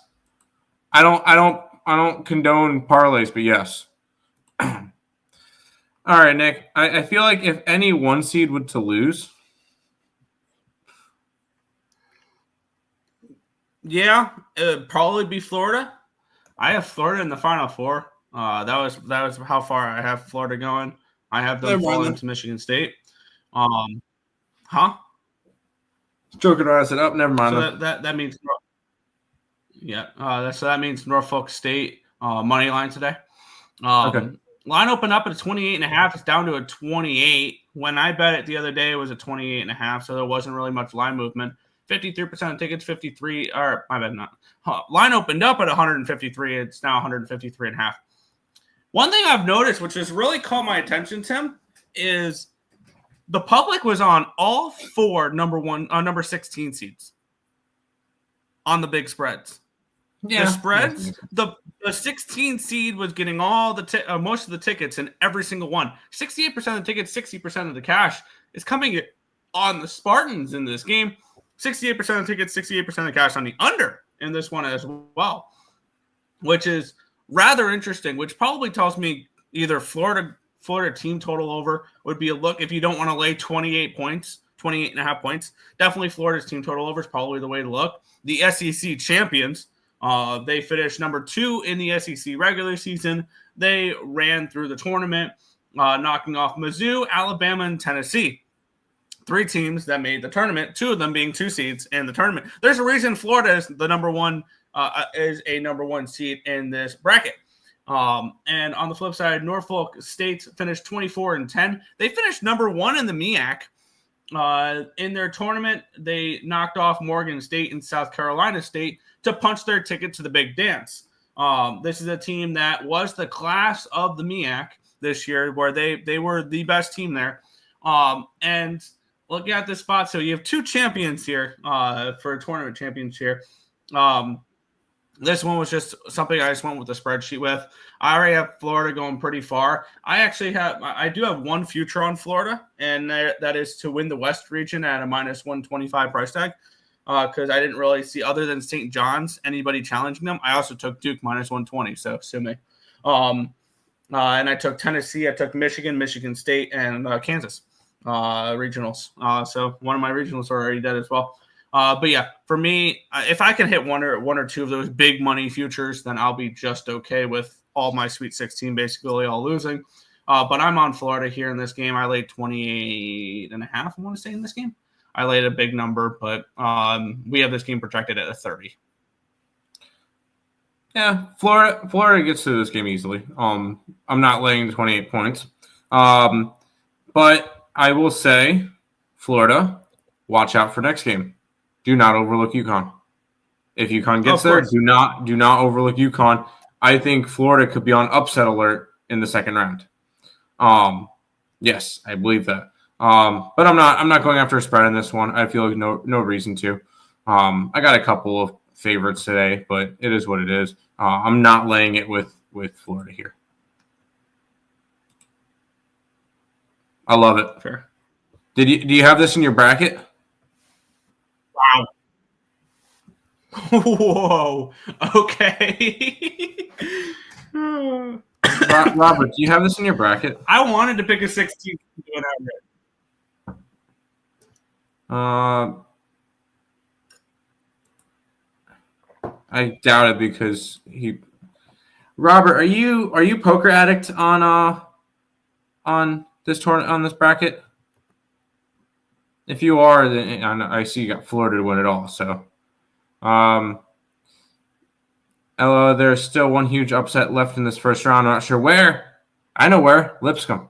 I don't condone parlays, but yes. All right, Nick. I feel like if any 1 seed would to lose. Yeah, it would probably be Florida. I have Florida in the Final Four. That was how far I have Florida going. I have them falling to Michigan State. Huh? Joking around, I said, never mind. So that means, so that means Norfolk State money line today. Okay. Line opened up at a 28.5. It's down to a 28. When I bet it the other day, it was a 28.5, so there wasn't really much line movement. 53% of tickets, 53, or my bad, not. Line opened up at 153. It's now 153.5. One thing I've noticed, which has really caught my attention, Tim, is the public was on all 4 number 16 seeds on the big spreads. Yeah. The spreads, the 16 seed was getting all the most of the tickets in every single one. 68% of the tickets, 60% of the cash is coming on the Spartans in this game. 68% of the tickets, 68% of the cash on the under in this one as well, which is rather interesting, which probably tells me either Florida team total over would be a look if you don't want to lay 28.5 points. Definitely Florida's team total over is probably the way to look. The SEC champions, they finished number 2 in the SEC regular season. They ran through the tournament, knocking off Mizzou, Alabama, and Tennessee. 3 teams that made the tournament, 2 of them being 2 seeds in the tournament. There's a reason Florida is the number 1 is a number 1 seed in this bracket. And on the flip side, Norfolk State finished 24-10. They finished number 1 in the MEAC. In their tournament, they knocked off Morgan State and South Carolina State to punch their ticket to the big dance. This is a team that was the class of the MEAC this year, where they were the best team there. And looking at this spot, so you have 2 champions here for tournament champions here. This one was just something I just went with the spreadsheet with. I already have Florida going pretty far. I do have one future on Florida, and that is to win the West region at a -125 price tag, because I didn't really see, other than St. John's, anybody challenging them. I also took Duke -120, so sue me. And I took Tennessee, I took Michigan State, and Kansas regionals. So one of my regionals are already dead as well. But yeah, for me, if I can hit one or two of those big money futures, then I'll be just okay with all my Sweet 16 basically all losing. But I'm on Florida here in this game. I laid 28.5, I want to say, in this game. I laid a big number, but we have this game projected at a 30. Yeah, Florida gets to this game easily. I'm not laying 28 points. But I will say, Florida, watch out for next game. Do not overlook UConn. If UConn gets there, do not overlook UConn. I think Florida could be on upset alert in the second round. Yes, I believe that. But I'm not going after a spread in this one. I feel like no reason to. I got a couple of favorites today, but it is what it is. I'm not laying it with Florida here. I love it. Fair. Do you have this in your bracket? Wow. Whoa. Okay. Robert, do you have this in your bracket? I wanted to pick a 16. I doubt it because Robert, are you poker addict on this tournament, on this bracket? If you are, then I see you got Florida to win it all. So, there's still one huge upset left in this first round. I'm not sure where. I know where. Lipscomb.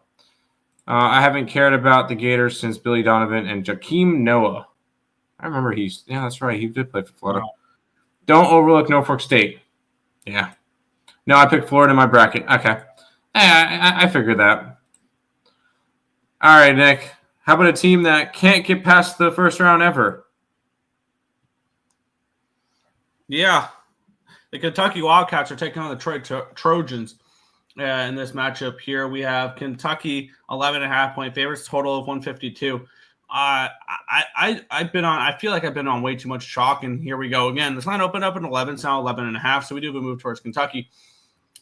I haven't cared about the Gators since Billy Donovan and Jakeem Noah. I remember that's right. He did play for Florida. Wow. Don't overlook Norfolk State. Yeah. No, I picked Florida in my bracket. Okay. I figured that. All right, Nick. How about a team that can't get past the first round ever? Yeah. The Kentucky Wildcats are taking on the Troy Trojans. In this matchup here, we have Kentucky 11.5-point favorites, total of 152. I've been on. I feel like I've been on way too much chalk, and here we go again. This line opened up at 11, it's now 11.5. So we do have a move towards Kentucky.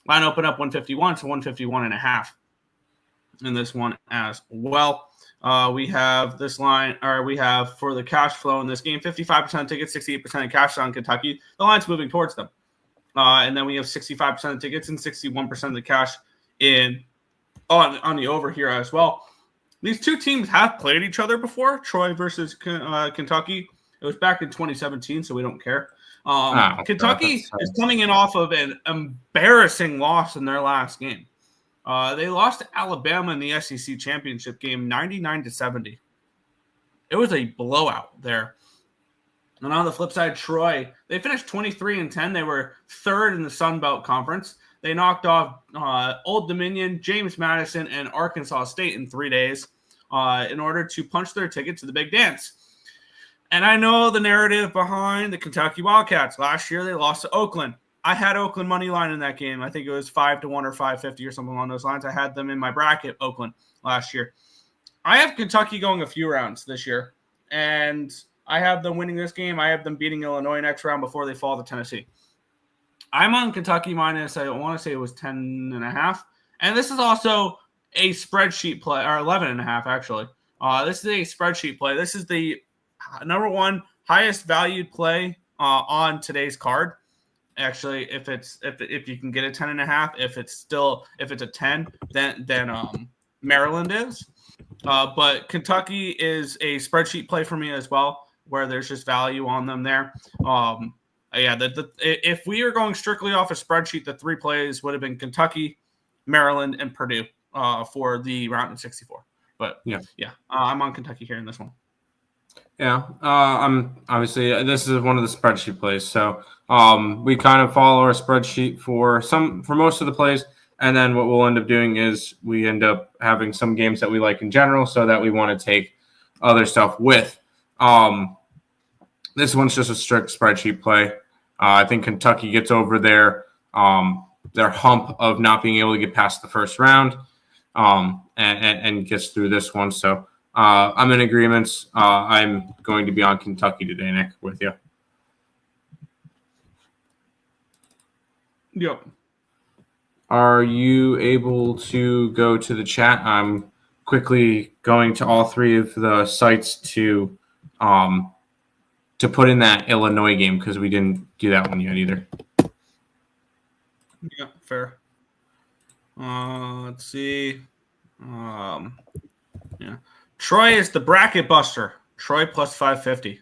Line opened up 151 to 151.5 in this one as well. We have this line, or we have for the cash flow in this game, 55% tickets, 68% of cash on Kentucky. The line's moving towards them. And then we have 65% of tickets and 61% of the cash on the over here as well. These two teams have played each other before, Troy versus Kentucky. It was back in 2017, so we don't care. Kentucky is coming in off of an embarrassing loss in their last game. They lost to Alabama in the SEC championship game, 99-70. It was a blowout there. And on the flip side, Troy, they finished 23-10. They were third in the Sun Belt Conference. They knocked off Old Dominion, James Madison, and Arkansas State in 3 days in order to punch their ticket to the big dance. And I know the narrative behind the Kentucky Wildcats. Last year, they lost to Oakland. I had Oakland money line in that game. I think it was 5-1 or 550 or something along those lines. I had them in my bracket, Oakland, last year. I have Kentucky going a few rounds this year, and I have them winning this game. I have them beating Illinois next round before they fall to Tennessee. I'm on Kentucky minus, I want to say it was 10.5. And this is also a spreadsheet play, or 11.5 actually. This is a spreadsheet play. This is the number one highest valued play on today's card. Actually, if you can get a 10.5, if it's a 10, then Maryland is. But Kentucky is a spreadsheet play for me as well, where there's just value on them there. If we are going strictly off a spreadsheet, the three plays would have been Kentucky, Maryland, and Purdue for the round of 64. But I'm on Kentucky here in this one. Yeah, I'm obviously this is one of the spreadsheet plays, so we kind of follow our spreadsheet for most of the plays, and then what we'll end up doing is we end up having some games that we like in general, so that we want to take other stuff with. This one's just a strict spreadsheet play. I think Kentucky gets over their hump of not being able to get past the first round, and gets through this one. So I'm in agreement. I'm going to be on Kentucky today, Nick, with you. Yep. Are you able to go to the chat? I'm quickly going to all three of the sites to put in that Illinois game because we didn't do that one yet either. Yeah, fair. Let's see. Troy is the bracket buster. Troy plus 550.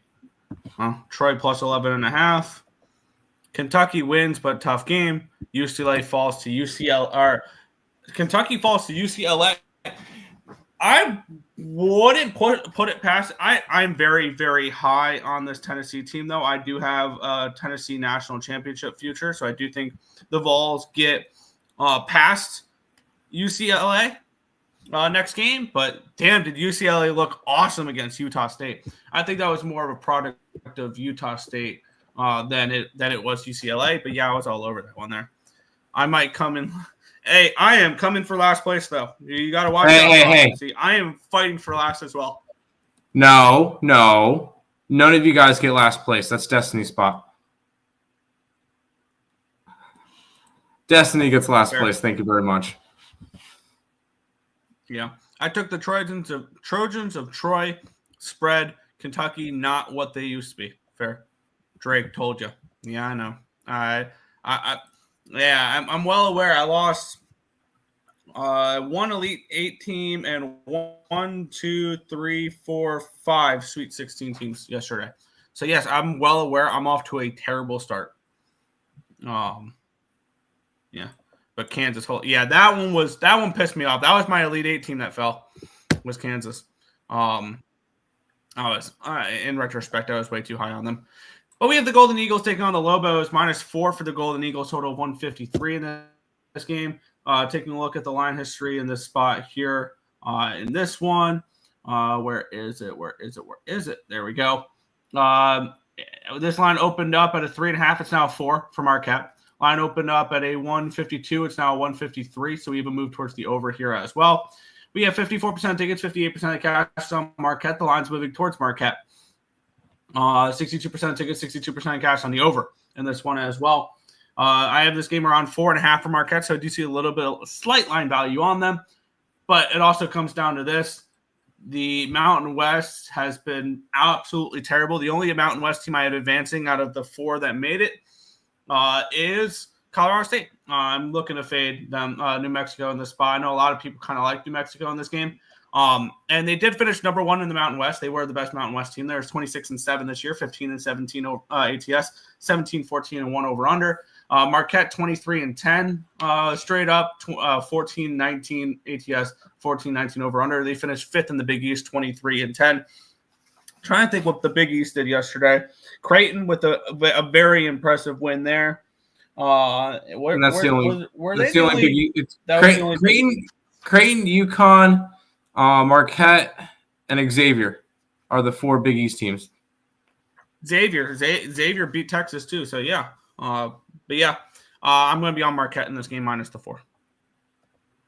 Troy plus 11.5. Kentucky wins, but tough game. UCLA falls to UCLA. Kentucky falls to UCLA. I wouldn't put it past. I'm very, very high on this Tennessee team, though. I do have a Tennessee national championship future, so I do think the Vols get past UCLA next game. But damn, did UCLA look awesome against Utah State? I think that was more of a product of Utah State than it was UCLA. But yeah, I was all over that one there. I might come in. Hey, I am coming for last place, though. You got to watch out. Hey. See, I am fighting for last as well. No. None of you guys get last place. That's Destiny's spot. Destiny gets last place. Thank you very much. Yeah. I took the Trojans of Troy spread. Kentucky, not what they used to be. Fair. Drake told you. Yeah, I know. I'm well aware. I lost one Elite 8 team and 1, 2, 3, 4, 5 Sweet 16 teams yesterday. So yes, I'm well aware. I'm off to a terrible start. But Kansas. That one pissed me off. That was my Elite 8 team that fell. Was Kansas. In retrospect, I was way too high on them. But we have the Golden Eagles taking on the Lobos, -4 for the Golden Eagles, total of 153 in this game. Taking a look at the line history in this spot here in this one. Where is it? There we go. This line opened up at a 3.5. It's now a 4 for Marquette. Line opened up at a 152. It's now a 153. So we even moved towards the over here as well. We have 54% tickets, 58% of cash on Marquette. The line's moving towards Marquette. 62% tickets, 62% cash on the over in this one as well. I have this game around 4.5 for Marquette, so I do see a little bit of slight line value on them. But it also comes down to this. The Mountain West has been absolutely terrible. The only Mountain West team I have advancing out of the 4 that made it is Colorado State. I'm looking to fade them, New Mexico in this spot. I know a lot of people kind of like New Mexico in this game. And they did finish number 1 in the Mountain West. They were the best Mountain West team. There's 26-7 this year, 15-17 ATS, 17-14-1 over under. Marquette 23-10 straight up, 14-19 ATS, 14-19 over under. They finished 5th in the Big East, 23-10. Trying to think what the Big East did yesterday. Creighton with a very impressive win there. And that's the only Big East. Creighton, UConn, Marquette, and Xavier are the 4 Big East teams. Xavier beat Texas too, so yeah. But yeah, I'm going to be on Marquette in this game minus the 4.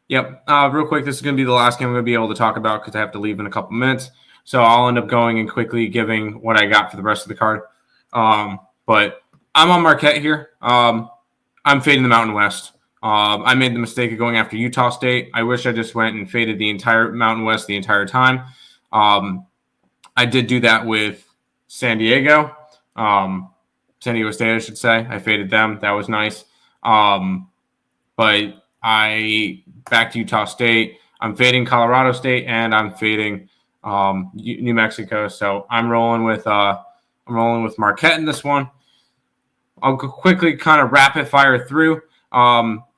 Yep. Real quick, this is going to be the last game I'm going to be able to talk about because I have to leave in a couple minutes. So I'll end up going and quickly giving what I got for the rest of the card. But I'm on Marquette here. I'm fading the Mountain West. I made the mistake of going after Utah State. I wish I just went and faded the entire Mountain West the entire time. I did do that with San Diego. San Diego State, I should say. I faded them. That was nice. But I back to Utah State. I'm fading Colorado State, and I'm fading New Mexico. So I'm rolling with Marquette in this one. I'll quickly kind of rapid fire through.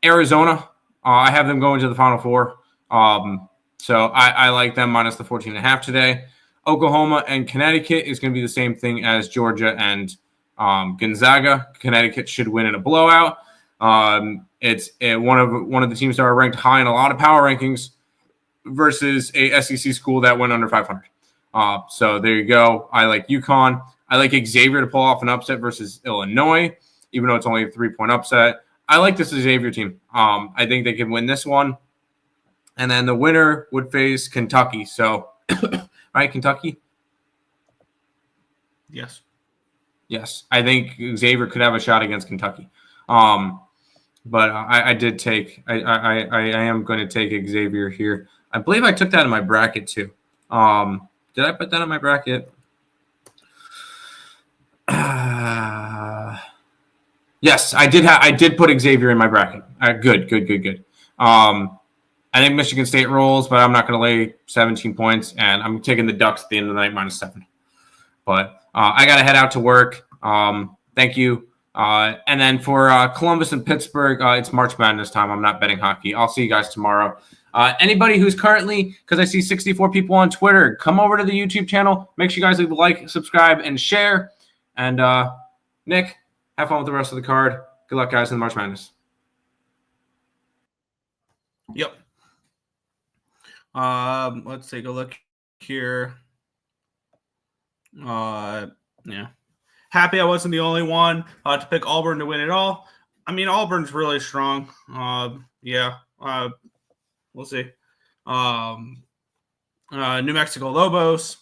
Arizona, I have them going to the Final Four. So I like them minus the 14.5 today. Oklahoma and Connecticut is going to be the same thing as Georgia and Gonzaga. Connecticut should win in a blowout. It's one of the teams that are ranked high in a lot of power rankings versus a SEC school that went under 500. So there you go. I like UConn. I like Xavier to pull off an upset versus Illinois, even though it's only a 3-point upset. I like this Xavier team. I think they can win this one. And then the winner would face Kentucky. So, right, Kentucky? Yes. Yes. I think Xavier could have a shot against Kentucky. But I did take – I am going to take Xavier here. I believe I took that in my bracket too. Did I put that in my bracket? Yes, I did. I did put Xavier in my bracket. Good. I think Michigan State rolls, but I'm not going to lay 17 points, and I'm taking the Ducks at the end of the night minus 7. But I got to head out to work. Thank you. And then for Columbus and Pittsburgh, it's March Madness time. I'm not betting hockey. I'll see you guys tomorrow. Anybody who's currently, because I see 64 people on Twitter, come over to the YouTube channel. Make sure you guys leave a like, subscribe, and share. And Nick, have fun with the rest of the card. Good luck, guys, in March Madness. Yep. Let's take a look here. Yeah. Happy I wasn't the only one to pick Auburn to win it all. I mean, Auburn's really strong. Yeah. We'll see. New Mexico Lobos.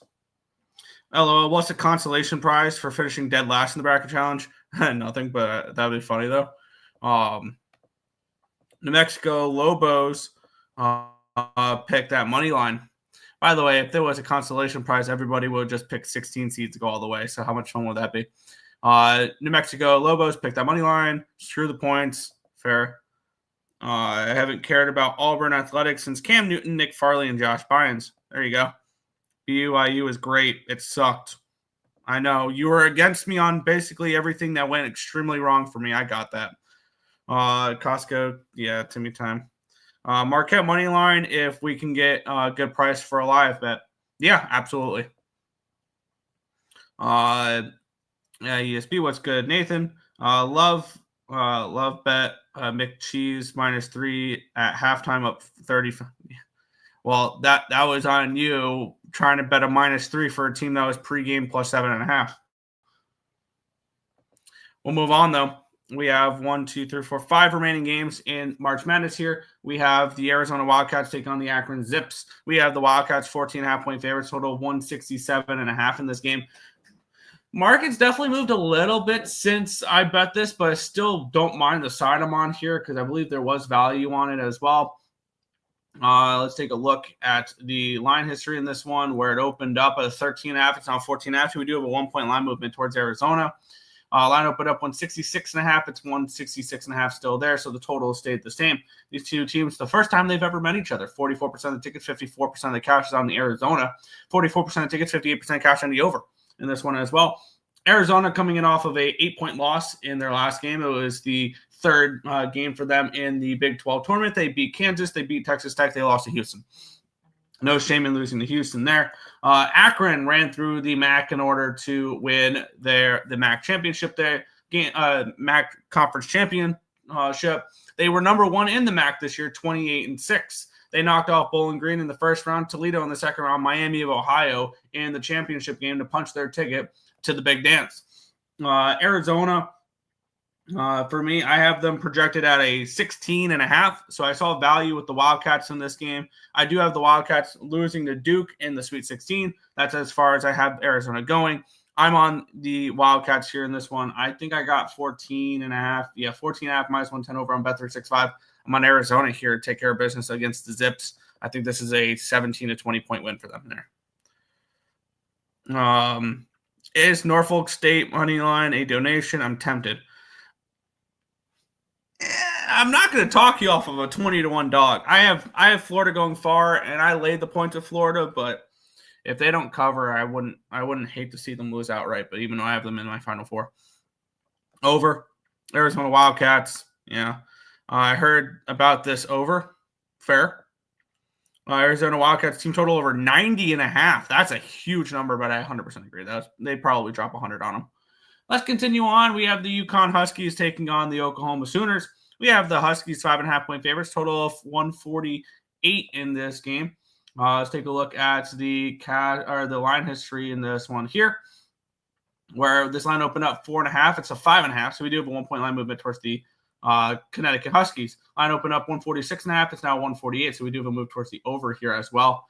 LOL, what's the consolation prize for finishing dead last in the bracket challenge? Nothing, but that would be funny, though. New Mexico Lobos picked that money line. By the way, if there was a consolation prize, everybody would just pick 16 seeds to go all the way. So how much fun would that be? New Mexico Lobos picked that money line. Screw the points. Fair. I haven't cared about Auburn athletics since Cam Newton, Nick Farley, and Josh Bynes. There you go. BYU is great. It sucked. I know. You were against me on basically everything that went extremely wrong for me. I got that. Costco, yeah, Timmy time. Marquette money line, if we can get a good price for a live bet. Yeah, absolutely. Yeah, ESB, what's good? Nathan, love bet McCheese -3 at halftime up 30. Well, that was on you trying to bet a -3 for a team that was pregame plus 7.5. We'll move on, though. We have 5 remaining games in March Madness here. We have the Arizona Wildcats take on the Akron Zips. We have the Wildcats 14.5-point favorites, total 167.5 in this game. Market's definitely moved a little bit since I bet this, but I still don't mind the side I'm on here because I believe there was value on it as well. Let's take a look at the line history in this one, where it opened up at 13.5. It's now 14.5. We do have a 1-point line movement towards Arizona. Line opened up 166.5. It's 166.5 still there, so the total stayed the same. These two teams, the first time they've ever met each other, 44% of the tickets, 54% of the cash is on the Arizona. 44% of tickets, 58% cash on the over in this one as well. Arizona coming in off of a 8-point loss in their last game. It was the third game for them in the Big 12 tournament. They beat Kansas. They beat Texas Tech. They lost to Houston. No shame in losing to Houston there. Akron ran through the MAC in order to win the MAC championship there, MAC conference championship. They were number 1 in the MAC this year, 28-6. They knocked off Bowling Green in the first round, Toledo in the second round, Miami of Ohio in the championship game to punch their ticket to the big dance. Arizona, for me, I have them projected at a 16.5. So I saw value with the Wildcats in this game. I do have the Wildcats losing to Duke in the Sweet 16. That's as far as I have Arizona going. I'm on the Wildcats here in this one. I think I got 14.5. Yeah, 14.5 minus 110 over on Bet365. I'm on Arizona here to take care of business against the Zips. I think this is a 17 to 20 point win for them there. Is Norfolk State money line a donation? I'm tempted. I'm not going to talk you off of a 20-1 dog. I have Florida going far, and I laid the points of Florida, but if they don't cover, I wouldn't hate to see them lose outright. But even though I have them in my Final Four, over Arizona Wildcats. Yeah, I heard about this over. Fair. Arizona Wildcats team total over 90.5. That's a huge number, but I 100% agree. They'd probably drop 100 on them. Let's continue on. We have the UConn Huskies taking on the Oklahoma Sooners. We have the Huskies 5.5-point favorites, total of 148 in this game. Let's take a look at the line history in this one here, where this line opened up 4.5. It's a 5.5, so we do have a 1-point line movement towards the Connecticut Huskies. Line opened up 146.5. It's now 148, so we do have a move towards the over here as well.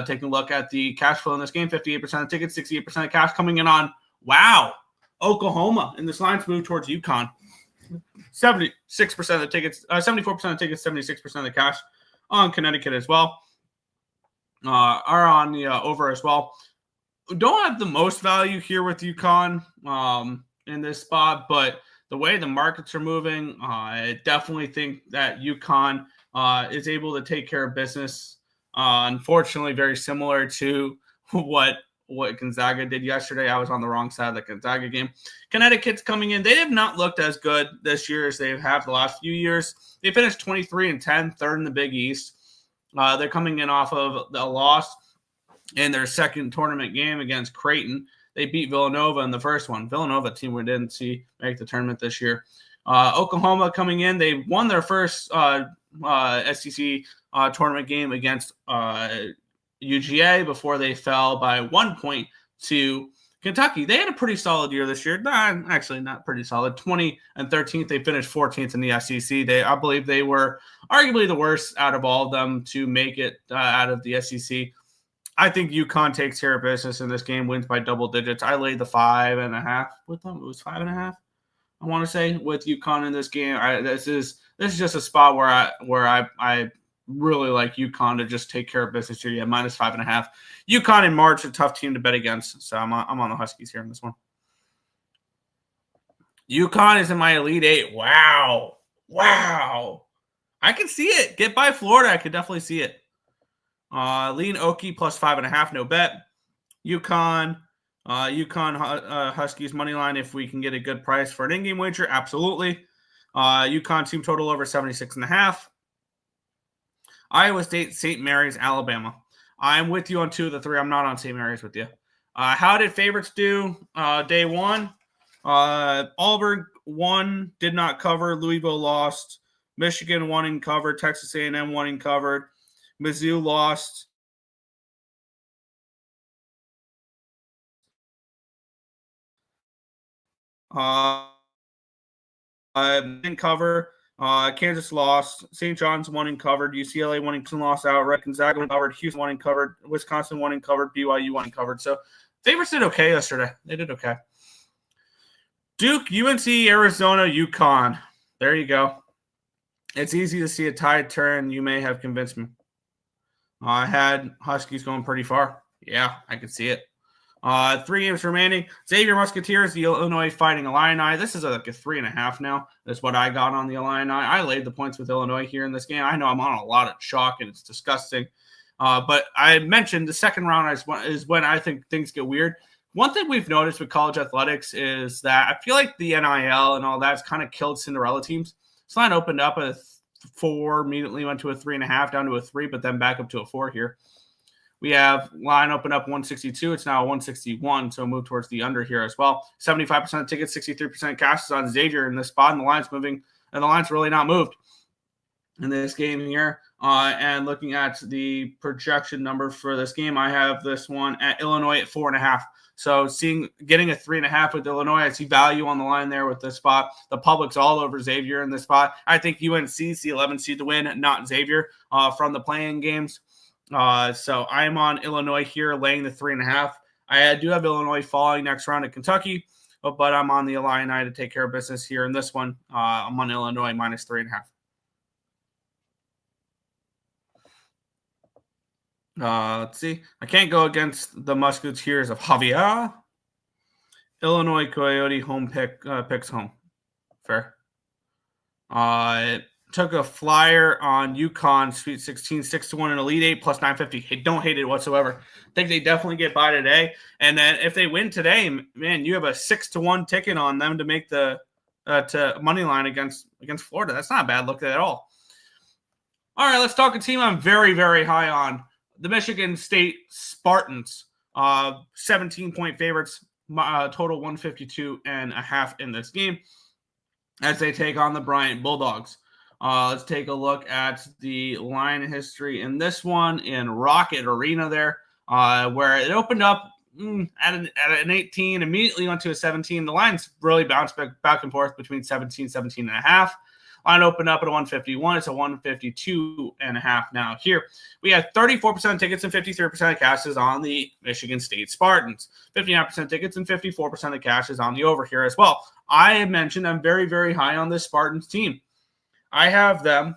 Taking a look at the cash flow in this game, 58% of tickets, 68% of cash coming in on, Oklahoma. And this line's moved towards UConn. 76% of the tickets, 74% of tickets, 76% of the cash on Connecticut as well. Are on the over as well. Don't have the most value here with UConn in this spot, but the way the markets are moving, I definitely think that UConn is able to take care of business. Unfortunately, very similar to what Gonzaga did yesterday. I was on the wrong side of the Gonzaga game. Connecticut's coming in. They have not looked as good this year as they have the last few years. They finished 23-10, third in the Big East. They're coming in off of a loss in their second tournament game against Creighton. They beat Villanova in the first one. Villanova, team we didn't see make the tournament this year. Oklahoma coming in. They won their first SEC tournament game against UGA before they fell by 1 point to Kentucky. They had a pretty solid year this year. Actually, not pretty solid. 20 and 13th. They finished 14th in the SEC. I believe they were arguably the worst out of all of them to make it out of the SEC. I think UConn takes care of business in this game, wins by double digits. I laid the 5.5 with them. It was 5.5. I want to say with UConn in this game. This is just a spot where I really like UConn to just take care of business here. Yeah, minus 5.5. UConn in March, a tough team to bet against. So I'm on the Huskies here in this one. UConn is in my Elite Eight. Wow. I can see it. Get by Florida. I could definitely see it. Lean Okie plus 5.5. No bet. UConn Huskies money line. If we can get a good price for an in-game wager, absolutely. UConn team total over 76.5. Iowa State, St. Mary's, Alabama. I'm with you on 2 of the 3. I'm not on St. Mary's with you. How did favorites do day one? Auburn won, did not cover. Louisville lost. Michigan won and covered. Texas A&M won and covered. Mizzou lost. didn't cover. Kansas lost. St. John's won and covered. UCLA won and lost outright. Gonzaga won and covered. Houston won and covered. Wisconsin won and covered. BYU won and covered. So favorites did okay yesterday. They did okay. Duke, UNC, Arizona, UConn. There you go. It's easy to see a tide turn. You may have convinced me. I had Huskies going pretty far. Yeah, I could see it. 3 games remaining. Xavier Musketeers, the Illinois Fighting Illini. This is like a 3.5 now. That's what I got on the Illini. I laid the points with Illinois here in this game. I know I'm on a lot of chalk, and it's disgusting. But I mentioned the second round is when I think things get weird. One thing we've noticed with college athletics is that I feel like the NIL and all that's kind of killed Cinderella teams. This line opened up at 4, immediately went to a 3.5, down to a 3, but then back up to a 4 here. We have line open up 162. It's now 161, so move towards the under here as well. 75% of tickets, 63% cash is on Xavier in this spot, and the line's moving, and the line's really not moved in this game here. And looking at the projection number for this game, I have this one at Illinois at 4.5. So getting a 3.5 with Illinois, I see value on the line there with this spot. The public's all over Xavier in this spot. I think UNC's the 11 seed to win, not Xavier from the playing games. So I'm on Illinois here, laying the 3.5. I do have Illinois falling next round at Kentucky, but I'm on the Illini to take care of business here in this one. I'm on Illinois minus 3.5. Let's see. I can't go against the Musketeers of Javier. Illinois Coyote home picks home. Fair. Took a flyer on UConn Sweet 16, 6-1 in Elite 8 plus 950. Don't hate it whatsoever. Think they definitely get by today. And then if they win today, man, you have a 6-1 ticket on them to make the to money line against Florida. That's not a bad look at all. All right, let's talk a team I'm very, very high on. The Michigan State Spartans. 17-point favorites, total 152.5 in this game as they take on the Bryant Bulldogs. Let's take a look at the line history in this one in Rocket Arena there, where it opened up at an 18, immediately went to a 17. The lines really bounced back and forth between 17 and a half. Line opened up at a 151. It's a 152.5 now. Here we have 34% tickets and 53% of cashes on the Michigan State Spartans. 59% tickets and 54% of cashes on the over here as well. I mentioned I'm very, very high on this Spartans team. I have them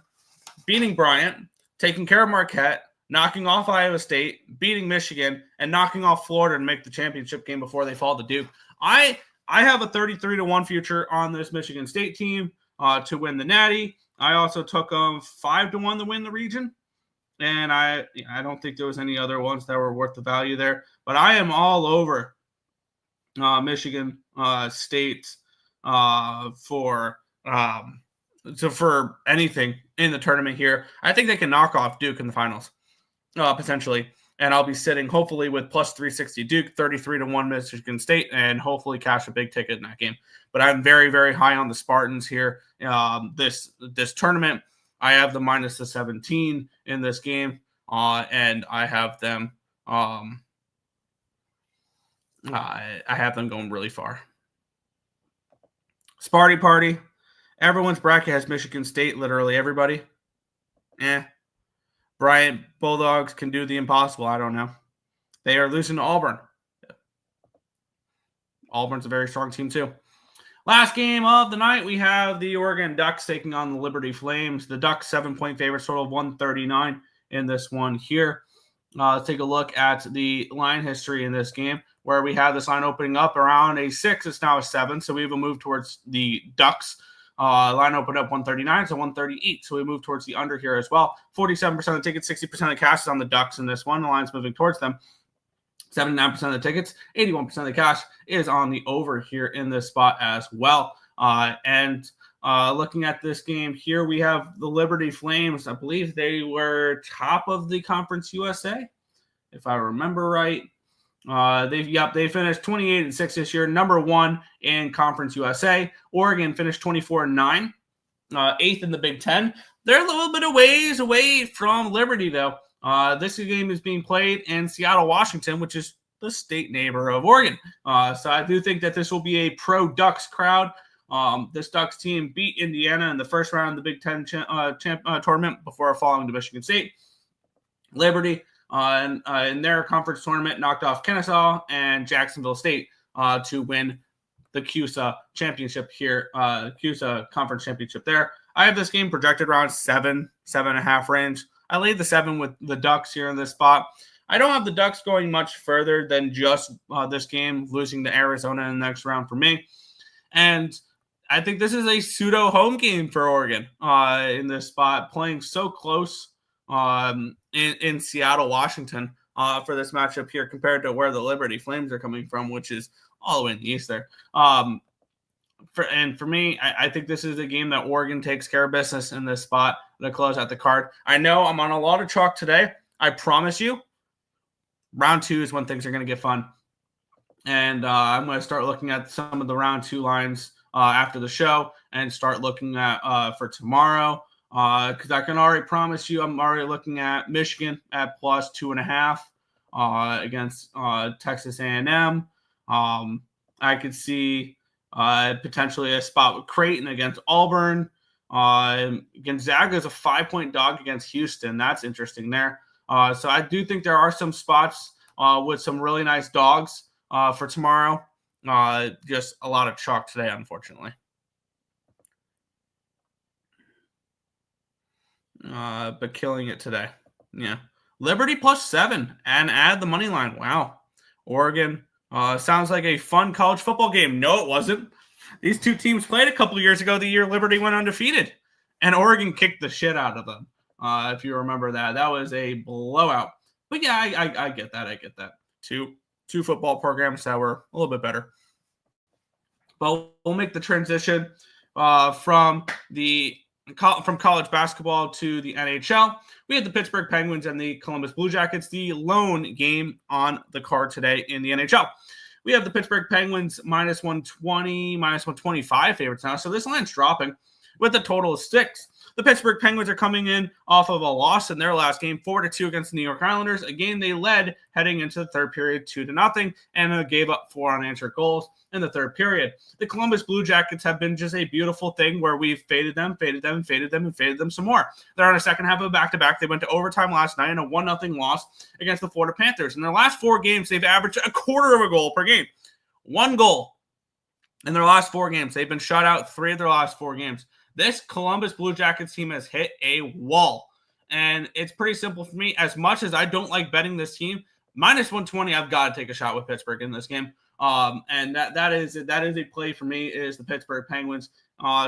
beating Bryant, taking care of Marquette, knocking off Iowa State, beating Michigan, and knocking off Florida to make the championship game before they fall to Duke. I have a 33-1 future on this Michigan State team to win the Natty. I also took them 5-1 to win the region, and I don't think there was any other ones that were worth the value there. But I am all over Michigan State for anything in the tournament here. I think they can knock off Duke in the finals, potentially. And I'll be sitting, hopefully, with plus 360 Duke, 33-1 Michigan State, and hopefully cash a big ticket in that game. But I'm very, very high on the Spartans here. This tournament, I have the minus the 17 in this game, and I have them. I have them going really far. Sparty Party. Everyone's bracket has Michigan State, literally everybody. Bryant Bulldogs can do the impossible. I don't know. They are losing to Auburn. Auburn's a very strong team, too. Last game of the night, we have the Oregon Ducks taking on the Liberty Flames. The Ducks, 7-point favorites, total of 139 in this one here. Let's take a look at the line history in this game, where we have this line opening up around a 6. It's now a 7, so we have a move towards the Ducks. Line opened up 139 to 138, so we move towards the under here as well. 47% of tickets, 60% of cash is on the Ducks in this one. The line's moving towards them. 79% of the tickets, 81% of the cash is on the over here in this spot as well. And looking at this game here, we have the Liberty Flames. I believe they were top of the Conference USA, if I remember right. They finished 28-6 this year, number 1 in Conference USA. Oregon finished 24-9, 8th in the Big Ten. They're a little bit of ways away from Liberty, though. This game is being played in Seattle, Washington, which is the state neighbor of Oregon. So I do think that this will be a pro-Ducks crowd. This Ducks team beat Indiana in the first round of the Big Ten tournament before falling to Michigan State. Liberty in their conference tournament knocked off Kennesaw and Jacksonville State to win the CUSA championship here, CUSA conference championship there. I have this game projected around 7.5 range. I laid the 7 with the Ducks here in this spot. I don't have the Ducks going much further than just this game, losing to Arizona in the next round for me. And I think this is a pseudo home game for Oregon in this spot, playing so close in Seattle, Washington for this matchup here compared to where the Liberty Flames are coming from, which is all the way in the east there. For me, I think this is a game that Oregon takes care of business in this spot to close out the card. I know I'm on a lot of chalk today. I promise you, round 2 is when things are going to get fun. And I'm going to start looking at some of the round 2 lines after the show and start looking at for tomorrow. Because I can already promise you, I'm already looking at Michigan at plus 2.5 against Texas A&M. I could see potentially a spot with Creighton against Auburn. Gonzaga is a 5-point dog against Houston. That's interesting there. So I do think there are some spots with some really nice dogs for tomorrow. Just a lot of chalk today, unfortunately. But killing it today. Yeah. Liberty plus 7 and add the money line. Wow. Oregon sounds like a fun college football game. No, it wasn't. These two teams played a couple of years ago, the year Liberty went undefeated. And Oregon kicked the shit out of them. If you remember that. That was a blowout. But yeah, I get that. I get that. Two football programs that were a little bit better. But we'll make the transition from college basketball to the NHL. We had the Pittsburgh Penguins and the Columbus Blue Jackets, the lone game on the card today in the NHL. We have the Pittsburgh Penguins minus 120, minus 125 favorites now. So this line's dropping with a total of 6. The Pittsburgh Penguins are coming in off of a loss in their last game, 4-2 against the New York Islanders. A game they led heading into the third period 2-0 and gave up 4 unanswered goals in the third period. The Columbus Blue Jackets have been just a beautiful thing where we've faded them some more. They're on a second half of a back-to-back. They went to overtime last night in a 1-0 loss against the Florida Panthers. In their last 4 games, they've averaged a quarter of a goal per game. 1 goal in their last 4 games. They've been shut out 3 of their last 4 games. This Columbus Blue Jackets team has hit a wall. And it's pretty simple for me. As much as I don't like betting this team, minus 120, I've got to take a shot with Pittsburgh in this game. And that is a play for me, is the Pittsburgh Penguins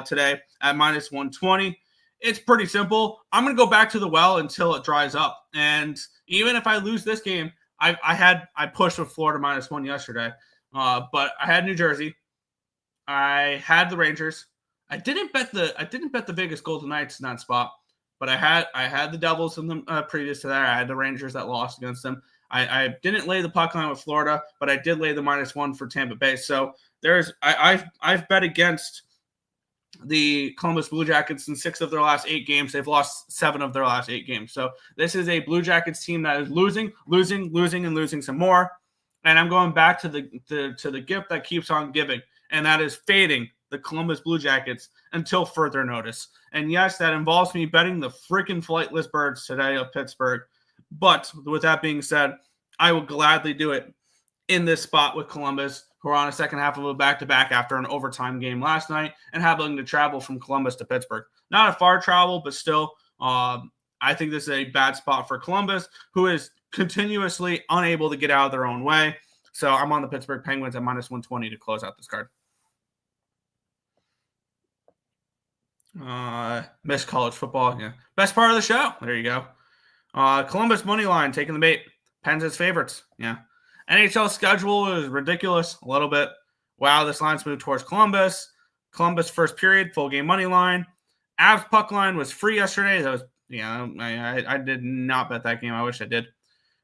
today at minus 120. It's pretty simple. I'm going to go back to the well until it dries up. And even if I lose this game, I pushed with Florida minus 1 yesterday. But I had New Jersey. I had the Rangers. I didn't bet the Vegas Golden Knights in that spot, but I had the Devils in the previous to that. I had the Rangers that lost against them. I didn't lay the puck line with Florida, but I did lay the minus 1 for Tampa Bay. So I've bet against the Columbus Blue Jackets in 6 of their last 8 games. They've lost 7 of their last 8 games. So this is a Blue Jackets team that is losing some more. And I'm going back to the gift that keeps on giving, and that is fading the Columbus Blue Jackets until further notice. And yes, that involves me betting the freaking flightless birds today of Pittsburgh. But with that being said, I will gladly do it in this spot with Columbus, who are on a second half of a back-to-back after an overtime game last night and having to travel from Columbus to Pittsburgh. Not a far travel, but still, I think this is a bad spot for Columbus, who is continuously unable to get out of their own way. So I'm on the Pittsburgh Penguins at minus 120 to close out this card. Miss college football. Yeah. Best part of the show. There you go. Columbus money line taking the bait. Pens as favorites. Yeah. NHL schedule is ridiculous a little bit. Wow, this line's moved towards Columbus. Columbus first period, full game money line. Avs puck line was free yesterday. That was, I did not bet that game. I wish I did.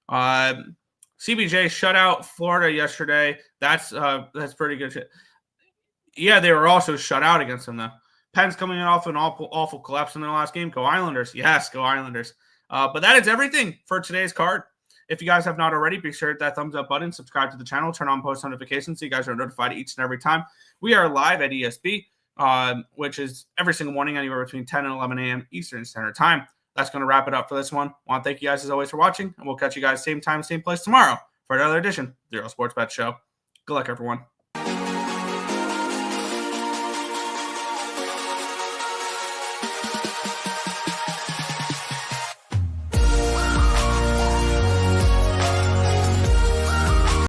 CBJ shut out Florida yesterday. That's pretty good shit. Yeah, they were also shut out against them though. Pens coming in off an awful collapse in their last game. Go Islanders. Yes, go Islanders. But that is everything for today's card. If you guys have not already, be sure to hit that thumbs up button, subscribe to the channel, turn on post notifications so you guys are notified each and every time we are live at ESB. which is every single morning, anywhere between 10 and 11 a.m. Eastern Standard Time. That's going to wrap it up for this one. I want to thank you guys as always for watching, and we'll catch you guys same time, same place tomorrow for another edition of the Earle Sports Bet Show. Good luck, everyone.